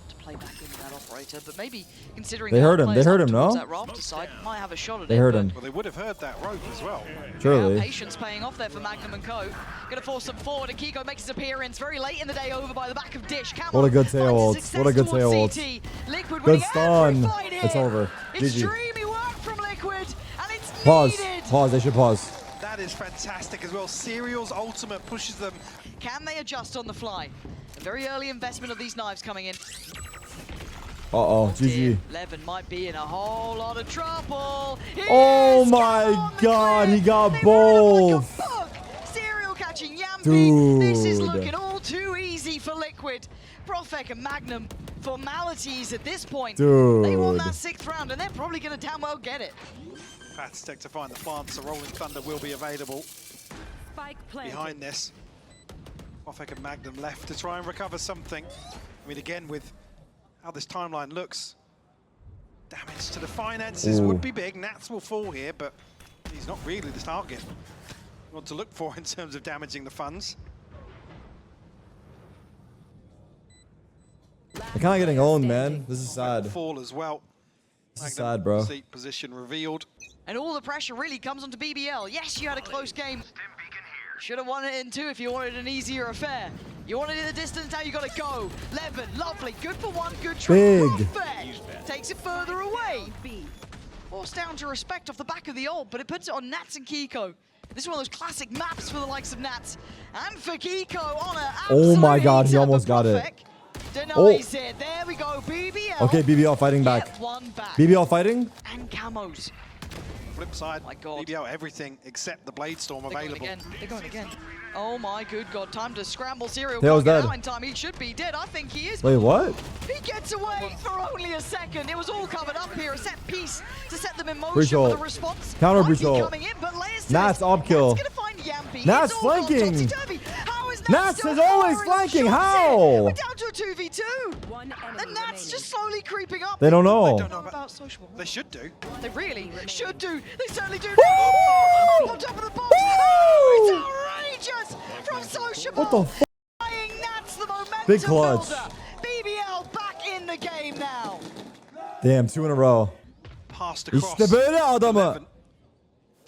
S2: To play back into that operator, but maybe considering
S3: They
S2: the
S3: heard him.
S2: players
S3: They heard
S2: up
S3: him,
S2: towards
S3: no?
S2: That rafter side might have a shot at
S3: They
S2: it.
S3: heard
S2: but
S3: him.
S1: Well, they would have heard that rope as well.
S2: Yeah,
S3: Surely.
S2: patience paying off there for Magnum and Co. Gonna force them forward, and Kiko makes his appearance very late in the day over by the back of Dish. Camo
S3: What a good tail ult.
S2: finds
S3: What a good
S2: success
S3: tail
S2: towards
S3: ult.
S2: CT. Liquid
S3: Good
S2: winning
S3: stun.
S2: every fight
S3: It's
S2: here.
S3: over.
S2: It's
S3: GG.
S2: dreamy work from Liquid, and it's
S3: Pause.
S2: needed.
S3: Pause. They should pause.
S1: That is fantastic as well. Serial's ultimate pushes them.
S2: Can they adjust on the fly? A very early investment of these knives coming in.
S3: Uh-oh.
S2: Dear,
S3: GG.
S2: Levin might be in a whole lot of trouble.
S3: Oh
S2: Yes,
S3: my
S2: come on,
S3: God,
S2: Liquid.
S3: he got
S2: They run him like a
S3: both.
S2: bug. Serial catching Yampi. This is
S3: Dude.
S2: looking all too easy for Liquid. Profek and Magnum, formalities at this point. They won
S3: Dude.
S2: that 6th round, and they're probably going to damn well get it.
S1: Patstech to find the plant, so Rolling Thunder will be available
S5: Spike planted.
S1: behind this. Profek and Magnum left to try and recover something. I mean, again, with how this timeline looks, damage to the finances
S3: Ooh.
S1: would be big. Nats will fall here, but he's not really the target you want to look for in terms of damaging the funds.
S3: They're kind of getting owned, man. This is sad.
S1: Fall as well.
S3: This is
S1: Magnum
S3: sad, bro.
S1: seat position revealed.
S2: And all the pressure really comes onto BBL. Yes, you had a close game. Should have won it in 2 if you wanted an easier affair. You wanted it in the distance, now you got to go. Levin, lovely, good for one, good try.
S3: Big.
S2: Perfect. Takes it further away.
S5: B.
S2: Forced down to respect off the back of the ult, but it puts it on Nats and Kiko. This is one of those classic maps for the likes of Nats. And for Kiko on a
S3: Oh my
S2: absolute
S3: God, he
S2: heater,
S3: almost
S2: but
S3: got it.
S2: Profek denies it. There we go, BBL.
S3: Okay, BBL fighting back.
S2: Get one back.
S3: BBL fighting?
S2: And camos.
S1: Flip side,
S2: My God.
S1: BBL everything except the Blade Storm
S2: They're going
S1: available.
S2: again. They're going again. Oh my good God. Time to scramble Serial.
S3: Tail's
S2: Can't get
S3: dead.
S2: out in time. He should be dead. I think he is.
S3: Wait, what?
S2: He gets away for only a second. It was all covered up here. A set piece to set them in motion
S3: Breach
S2: for the
S3: ult.
S2: response.
S3: Counter
S2: Might
S3: breach
S2: be
S3: ult.
S2: coming in, but layers to
S3: Nats
S2: this.
S3: op kill.
S2: Nats gonna find Yampi.
S3: Nats
S2: It's all gone
S3: flanking.
S2: topsy-turvy. How is
S3: Nats
S2: still
S3: is always
S2: firing
S3: flanking.
S2: shots
S3: How?
S2: here? We're down to a 2v2.
S5: One enemy
S2: And Nats
S5: remaining.
S2: just slowly creeping up.
S3: They don't know.
S1: They don't know
S2: about social.
S1: They should do.
S2: They really should do. They certainly do.
S3: Woo!
S2: Oh, on top of the box. Oh, it's outrageous from Sociable.
S3: What the f?
S2: Flying Nats, the momentum
S3: Big clutch.
S2: builder. BBL back in the game now.
S3: Damn, 2 in a row.
S1: Passed across.
S3: İşte böyle adamı.
S1: 11.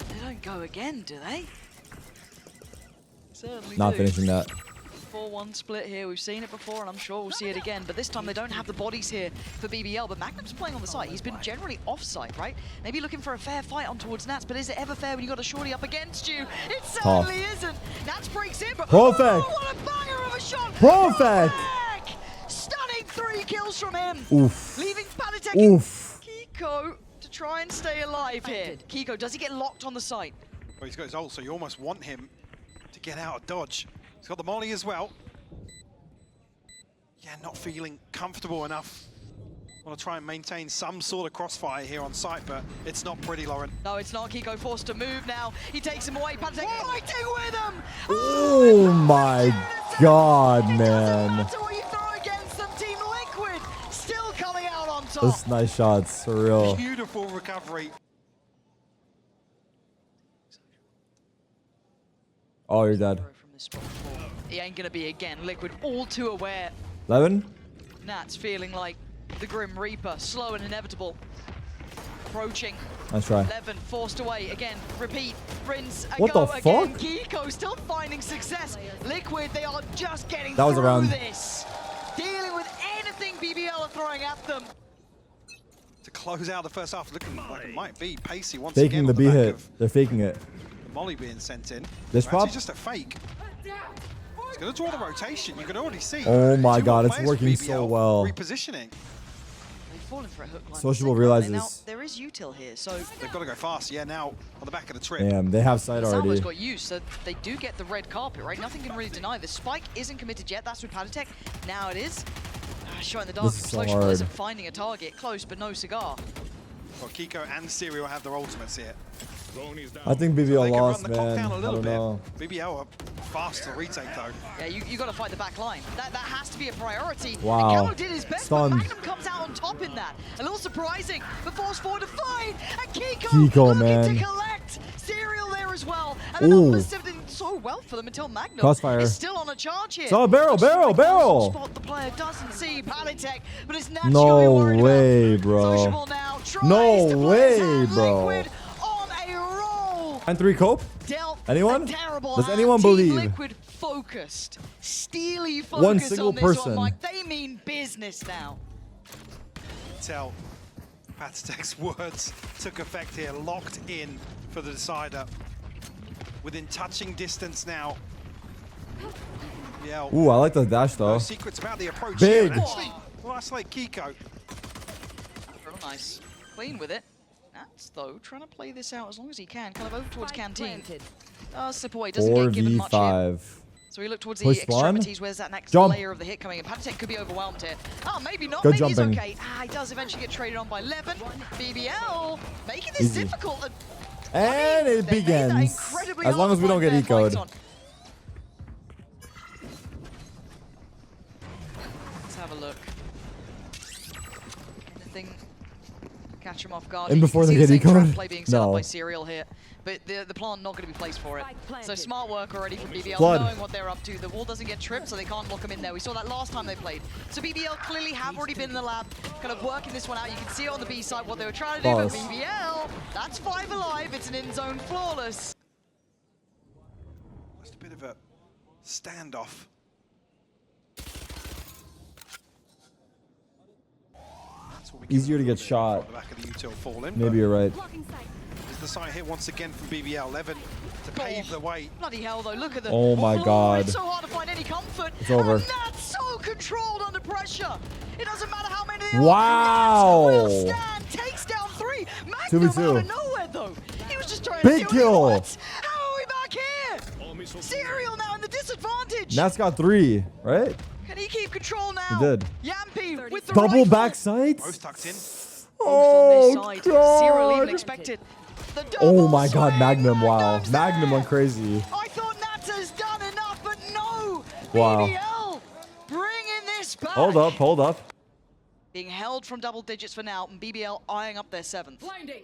S2: They don't go again, do they? Certainly
S3: Not
S2: do.
S3: finishing that.
S2: 4-1 split here. We've seen it before, and I'm sure we'll see it again. But this time they don't have the bodies here for BBL. But Magnum's playing on the site. He's been generally off-site, right? Maybe looking for a fair fight on towards Nats. But is it ever fair when you got a shorty up against you? It certainly isn't. Nats breaks in, but
S3: Profek.
S2: oh, what a banger of a shot!
S3: Profek.
S2: Stunning 3 kills from him.
S3: Oof.
S2: Leaving Panatek
S3: Oof.
S2: Kiko to try and stay alive here. Kiko, does he get locked on the site?
S1: Well, he's got his ult, so you almost want him to get out of dodge. He's got the molly as well. Yeah, not feeling comfortable enough. Want to try and maintain some sort of crossfire here on site, but it's not pretty, Lauren.
S2: No, it's not. Kiko forced to move now. He takes him away. Panatek fighting with him.
S3: Oh my God,
S2: It doesn't
S3: man.
S2: matter what you throw against them. Team Liquid still coming out on top.
S3: Those nice shots, for real.
S1: Beautiful recovery.
S3: Oh, you're dead.
S2: From this spot before. He ain't gonna be again. Liquid all too aware.
S3: 11.
S2: Nats feeling like the Grim Reaper, slow and inevitable. Approaching.
S3: Nice try.
S2: 11 forced away again. Repeat. Rinse.
S3: What
S2: Go
S3: the
S2: again.
S3: fuck?
S2: Kiko still finding success. Liquid, they are just getting
S3: That was
S2: through
S3: around.
S2: this. Dealing with anything BBL are throwing at them.
S1: To close out the first half, looking like it might be pacey once
S3: Faking
S1: again.
S3: the
S1: on
S3: B
S1: back
S3: hit.
S1: of
S3: They're faking it.
S1: the Molly being sent in.
S3: This
S1: Actually
S3: prop?
S1: just a fake. It's going to draw the rotation. You can already see.
S3: Oh my
S1: two
S3: God,
S1: more
S3: it's
S1: players
S3: working
S1: for
S3: so
S1: BBL
S3: well.
S1: Repositioning.
S2: They've fallen for a hook line.
S3: Sociable
S2: Now,
S3: realizes.
S2: there is util here, so
S1: They've got to go fast. Yeah, now on the back of the trip.
S3: Damn, they have sight
S2: Salvo's
S3: already.
S2: got used, so they do get the red carpet, right? Nothing can really deny this. Spike isn't committed yet. That's with Padatech. Now it is. Shot in the dark.
S3: This is so
S2: Social
S3: hard.
S2: isn't finding a target. Close, but no cigar.
S1: Well, Kiko and Serial have their ultimates here.
S6: Drone is down.
S3: I think
S1: They
S3: BBL
S1: can
S3: lost,
S1: run the clock
S3: man.
S1: down a
S3: I
S1: little
S3: don't know.
S1: bit. BBL are fast to retake though.
S2: Yeah, you got to fight the back line. That has to be a priority.
S3: Wow.
S2: And Camo did his best,
S3: Stunned.
S2: but Magnum comes out on top in that. A little surprising, but force forward to fight. And Kiko
S3: Kiko,
S2: looking
S3: man.
S2: to collect. Serial there as well. And the
S3: Ooh.
S2: numbers did so well for them until Magnum
S3: Crossfire.
S2: is still on a charge here.
S3: So barrel,
S2: Looks like
S3: barrel,
S2: the
S3: barrel.
S2: Spot the player doesn't see Padatech, but it's naturally
S3: No
S2: worried
S3: way,
S2: about.
S3: bro.
S2: Sociable now tries
S3: No
S2: to play
S3: way,
S2: his hand.
S3: bro.
S2: Liquid on a roll.
S3: And 3 cope?
S2: Dealt
S3: Anyone?
S2: a terrible
S3: Does
S2: hand.
S3: anyone
S2: Team
S3: believe?
S2: Liquid focused, steely focus
S3: One single
S2: on this
S3: person.
S2: one, Mike. They mean business now.
S1: Tell Patatech's words took effect here. Locked in for the decider. Within touching distance now. Yeah.
S3: Ooh, I like the dash
S1: No
S3: though.
S1: secrets about the approach
S3: Big.
S1: here. And actually, well, that's like Kiko.
S2: Real nice, clean with it. Nats though trying to play this out as long as he can, kind of over towards
S5: Spike
S2: Canteen.
S5: planted.
S2: Slip away, doesn't get given much here.
S3: 4v5.
S2: So we look towards
S3: Push
S2: the
S3: spawn.
S2: extremities. Where's that next
S3: Jump.
S2: layer of the hit coming in? Patatech could be overwhelmed here. Oh, maybe not.
S3: Good
S2: Maybe he's
S3: jumping.
S2: okay. He does eventually get traded on by 11. BBL making this
S3: Easy.
S2: difficult.
S3: And it
S2: They made that
S3: begins.
S2: incredibly
S3: As long as we don't
S2: hard
S3: get
S2: to fight
S3: ecoed.
S2: on. Let's have a look. Anything catch him off guard?
S3: And
S2: You
S3: before
S2: can
S3: they
S2: see the
S3: get
S2: same trap
S3: ecoed?
S2: play being set up
S3: No.
S2: by Serial here. But the plant not going to be placed for it.
S5: Spike planted.
S2: So smart work already from BBL,
S3: Flood.
S2: knowing what they're up to. The wall doesn't get tripped, so they can't lock them in there. We saw that last time they played. So BBL clearly have already been in the lab, kind of working this one out. You can see it on the B side what they were trying to do, but
S3: Pause.
S2: BBL, that's 5 alive. It's an in-zone flawless.
S1: Just a bit of a standoff. That's what we
S3: Easier to get
S1: on
S3: shot.
S1: the back of the util falling.
S3: Maybe you're right.
S5: Blocking sight.
S1: Is the side hit once again from BBL 11 to pave the way.
S2: Bloody hell, though. Look at the
S3: Oh my
S2: floor.
S3: God.
S2: It's so hard to find any comfort.
S3: It's over.
S2: And that's so controlled under pressure. It doesn't matter how many they
S3: Wow.
S2: are. Nats will stand, takes down 3. Magnum
S3: 2v2.
S2: out of nowhere, though. He was just trying
S3: Big
S2: to deal
S3: kill.
S2: with it. How are we back here?
S6: All missiles
S2: Serial now in the disadvantage.
S3: Nats got 3, right?
S2: Can he keep control now?
S3: He did.
S2: Yampy with the
S3: Double
S2: rifle.
S3: back sights?
S1: Both tucked in.
S2: Both on
S3: Oh,
S2: this side. Serial even
S3: God.
S2: expected. The
S3: Oh
S2: double
S3: my God,
S2: swing.
S3: Magnum, wow.
S2: Magnum's
S3: Magnum
S2: there.
S3: went crazy.
S2: I thought Nata's done enough, but no.
S3: Wow.
S2: BBL bringing this back.
S3: Hold up, hold up.
S2: Being held from double digits for now, and BBL eyeing up their 7th.
S5: Blinding.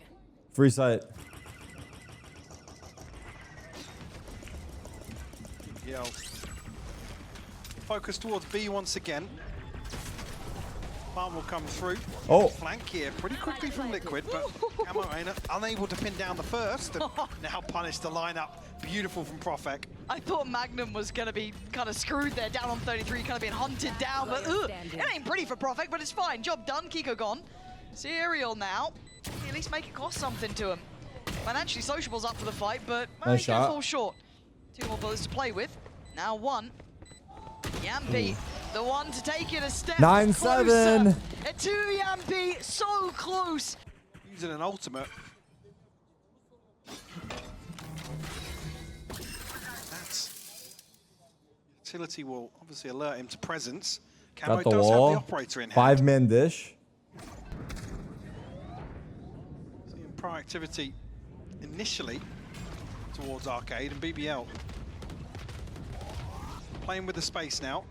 S3: Free sight.
S1: Yeah. Focus towards B once again. Farm will come through.
S3: Oh.
S1: Flank here pretty quickly from Liquid, but Camo ain't unable to pin down the first and now punish the lineup. Beautiful from Profek.
S2: I thought Magnum was going to be kind of screwed there, down on 33, kind of being hunted down, but it ain't pretty for Profek, but it's fine. Job done, Kiko gone. Serial now. At least make it cost something to him. Financially, Sociable's up for the fight, but
S3: Nice
S2: he's going to
S3: shot.
S2: fall short. 2 more bullets to play with. Now 1. Yampy, the one to take it a step
S3: 9-7.
S2: closer. To Yampy, so close.
S1: Using an ultimate. That's utility will obviously alert him to presence. Camo
S3: Got the
S1: does have
S3: wall.
S1: the operator in hand.
S3: 5-man dish.
S1: Seeing proactivity initially towards Arcade and BBL. Playing with the space now.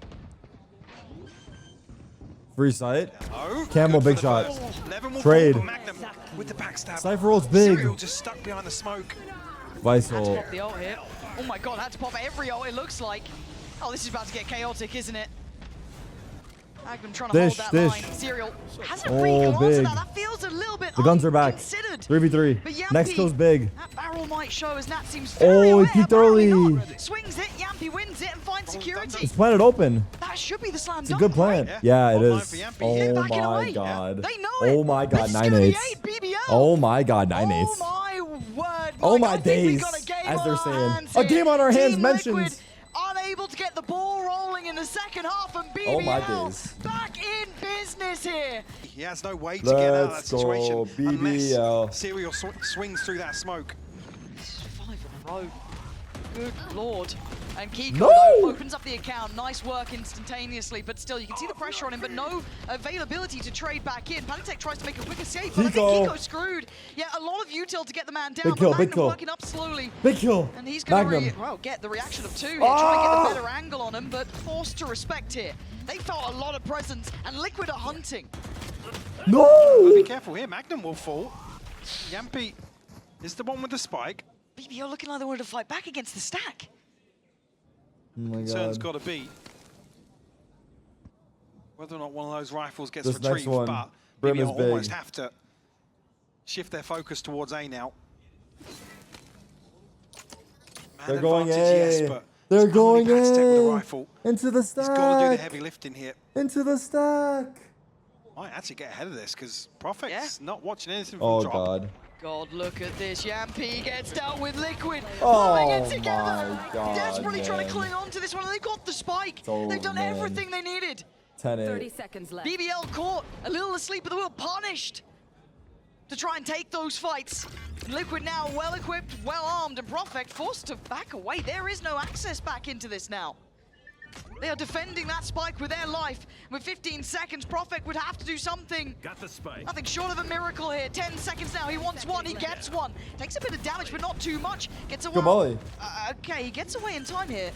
S3: Free sight.
S1: Oh,
S3: Campbell,
S1: good
S3: big
S1: for the
S3: shot.
S1: first. 11 will
S3: Trade.
S1: fall, but Magnum with the backstab.
S3: Cypher rolls big.
S1: Serial just stuck behind the smoke.
S3: Vice
S2: Had to
S3: ult.
S2: pop the ult here. Oh my god, had to pop every ult, it looks like. Oh, this is about to get chaotic, isn't it? Magnum trying to hold that line. Serial hasn't really gone to that. That feels a little bit
S3: The guns are back. 3v3.
S2: But Yampy,
S3: Next goes big.
S2: That barrel might show as Nat seems very
S3: Oh,
S2: aware.
S3: he peeked
S2: Apparently
S3: early.
S2: not. Swings it, Yampy wins it and finds security.
S3: It's planted open.
S2: That should be the slam
S3: It's a good
S2: dunk,
S3: plan.
S2: right?
S3: Yeah, it
S1: Online
S3: is.
S1: for Yampy.
S3: Oh
S2: Backing
S3: my
S2: away.
S3: god.
S2: They know it.
S3: Oh my god,
S2: This is
S3: 9-8.
S2: gonna be 8 BBL.
S3: Oh my god,
S2: Oh
S3: 9-8.
S2: my word.
S3: Oh
S2: Mike,
S3: my
S2: I think we
S3: days,
S2: got a game
S3: as
S2: on
S3: they're
S2: our
S3: saying.
S2: hands
S3: A
S2: here.
S3: game on our hands
S2: Team
S3: mentions.
S2: Liquid unable to get the ball rolling in the second half, and BBL
S3: Oh my days.
S2: back in business here.
S1: He has no way to get out of that
S3: Let's
S1: situation
S3: go, BBL.
S1: unless Serial swings through that smoke.
S2: 5 in a row. Good lord. And Kiko
S3: No!
S2: though, opens up the account. Nice work instantaneously, but still you can see the pressure on him, but no availability to trade back in. Panic tries to make a quick escape, but I think
S3: Kiko.
S2: Kiko's screwed. Yeah, a lot of util to get the man down,
S3: Big kill,
S2: but
S3: big
S2: Magnum
S3: kill.
S2: working up slowly.
S3: Big kill.
S2: And he's going
S3: Magnum.
S2: to get the reaction of 2 here, try and get the better angle on him, but forced to respect here. They felt a lot of presence, and Liquid are hunting.
S3: No!
S1: Be careful here, Magnum will fall. Yampy is the one with the spike.
S2: BBL looking like they wanted to fight back against the stack.
S3: Oh my
S1: Concern's
S3: god.
S1: got to be whether or not one of those rifles gets
S3: This next
S1: retrieved,
S3: one,
S1: but
S3: Brim
S1: BBL
S3: is big.
S1: almost have to shift their focus towards A now. Man
S3: They're going
S1: advantage,
S3: A.
S1: yes, but
S3: They're
S1: it's only
S3: going
S1: Pastec with the
S3: A.
S1: rifle.
S3: Into the
S1: He's got to do the
S3: stack.
S1: heavy lifting here.
S3: Into the stack.
S1: Might actually get ahead of this because Prophet's
S2: Yeah.
S1: not watching anything from
S3: Oh
S1: drop.
S3: god.
S2: God, look at this. Yampy gets dealt with Liquid.
S3: Oh
S2: Pulling it together.
S3: my God,
S2: Desperately trying
S3: man.
S2: to cling on to this one. And they got the spike.
S3: Oh,
S2: They've done
S3: man.
S2: everything they needed.
S3: 10-8.
S5: 30 seconds left.
S2: BBL caught, a little asleep at the wheel, punished to try and take those fights. Liquid now well equipped, well armed, and Prophet forced to back away. There is no access back into this now. They are defending that spike with their life. With 15 seconds, Prophet would have to do something.
S6: Got the spike.
S2: Nothing short of a miracle here. 10 seconds now. He wants one. He gets one. Takes a bit of damage, but not too much. Gets away.
S3: Good volley.
S2: Okay, he gets away in time here.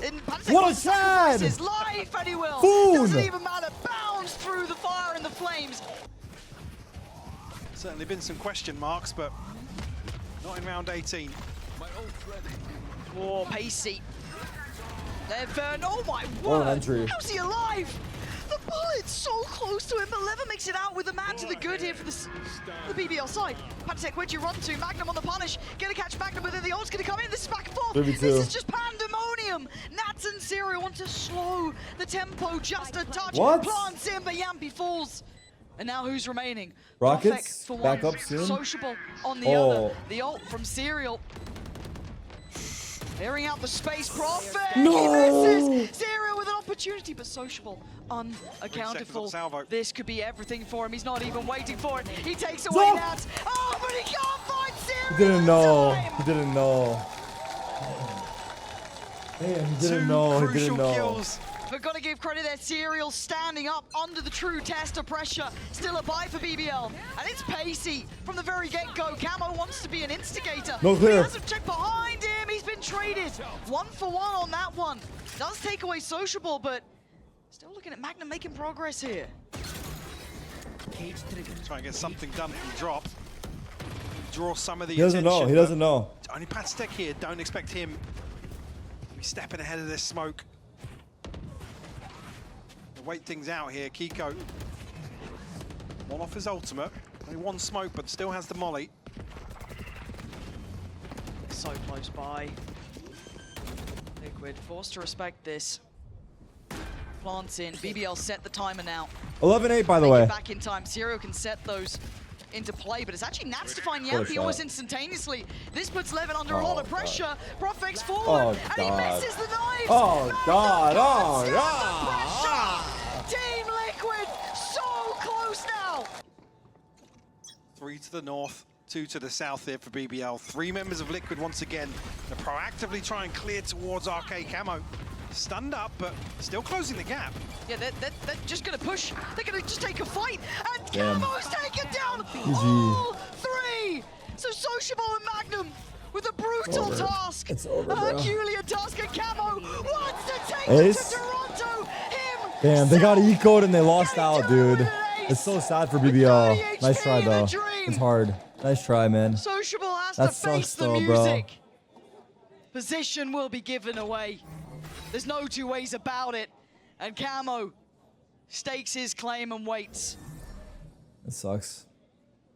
S2: And Panic
S3: What a
S2: will sacrifice
S3: shad!
S2: his life, and he will.
S3: Boom!
S2: Doesn't even matter. Bounds through the fire and the flames.
S1: Certainly been some question marks, but not in round 18.
S2: Oh, pacey. Levin, oh my
S3: What an
S2: word!
S3: entry.
S2: How's he alive? The bullet's so close to him, but Levin makes it out with a man to the good here for the BBL side. Patek, where'd you run to? Magnum on the punish. Gonna catch Magnum, but then the ult's gonna come in. This is back and forth.
S3: 3v2.
S2: This is just pandemonium. Nats and Serial want to slow the tempo just a touch.
S3: What?
S2: Plants in, but Yampy falls. And now who's remaining?
S3: Rockets,
S2: Prophet for
S3: back
S2: one,
S3: up soon.
S2: Sociable on the
S3: Oh.
S2: other. The ult from Serial. Clearing out the space, Prophet!
S3: No!
S2: He misses! Serial with an opportunity, but Sociable unaccounted
S1: seconds on
S2: for.
S1: salvo.
S2: This could be everything for him. He's not even waiting for it. He takes away
S3: Stop!
S2: Nats. Oh, but he can't find Serial!
S3: He didn't know.
S2: in time!
S3: He didn't know. Man, he
S1: Two
S3: didn't know. He
S1: crucial
S3: didn't know.
S1: kills.
S2: We've got to give credit there. Serial standing up under the true test of pressure. Still a buy for BBL. And it's pacey from the very get-go. Camo wants to be an instigator.
S3: No
S2: But
S3: clear.
S2: he hasn't checked behind him. He's been traded. 1 for 1 on that one. Does take away Sociable, but still looking at Magnum making progress here.
S1: Try and get something done from drop. Draw some of the
S3: He doesn't know.
S1: attention,
S3: He
S1: but
S3: doesn't know.
S1: Only Pastec here. Don't expect him to be stepping ahead of this smoke. Wait things out here. Kiko. One off his ultimate. Only one smoke, but still has the molly.
S2: So close by. Liquid forced to respect this. Plants in. BBL set the timer now.
S3: 11-8, by the
S2: Make
S3: way.
S2: it back in time. Serial can set those into play, but it's actually Nats to find
S3: What a
S2: Yampy
S3: shot.
S2: almost instantaneously. This puts Levin under a lot
S3: Oh,
S2: of pressure. Profex forward,
S3: Oh,
S2: and he
S3: God.
S2: misses the knives.
S3: Oh,
S2: Magnum
S3: God. Oh,
S2: puts
S3: God.
S2: under pressure. Team Liquid, so close now.
S1: 3 to the north, 2 to the south here for BBL. 3 members of Liquid once again. They proactively try and clear towards Arcade Camo. Stunned up, but still closing the gap.
S2: Yeah, they're just going to push. They're going to just take a fight, and
S3: Damn.
S2: Camo's taken down.
S3: GG.
S2: All 3. So Sociable and Magnum with a brutal
S3: over.
S2: task.
S3: It's over,
S2: a
S3: bro.
S2: Herculean task, and Camo wants to take
S3: Ace?
S2: it to Toronto. Him.
S3: Damn, they got eco'd and they lost
S2: Getting
S3: out,
S2: to it
S3: dude.
S2: with an ace.
S3: It's so sad for
S2: With
S3: BBL.
S2: 30
S3: Nice try,
S2: HP in the
S3: though.
S2: dream.
S3: It's hard. Nice try, man.
S2: Sociable has
S3: That
S2: to face
S3: sucks,
S2: the
S3: though, bro.
S2: music. Position will be given away. There's no two ways about it. And Camo stakes his claim and waits.
S3: It sucks.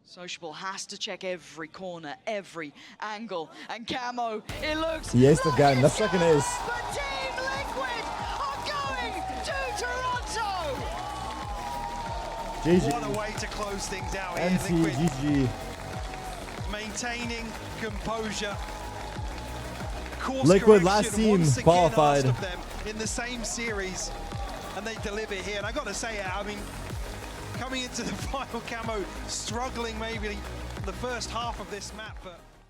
S2: Sociable has to check every corner, every angle. And Camo, it looks
S3: He aced
S2: like
S3: again. That's
S2: it's
S3: second
S2: you,
S3: ace.
S2: but Team Liquid are going to Toronto!
S3: GG.
S1: What a way to close things out here.
S3: NT,
S1: Liquid
S3: GG.
S1: maintaining composure. Course
S3: Liquid,
S1: correction
S3: last team
S1: once again
S3: qualified.
S1: asked of them in the same series, and they deliver here. And I got to say, I mean, coming into the final, Camo struggling maybe the first half of this map, but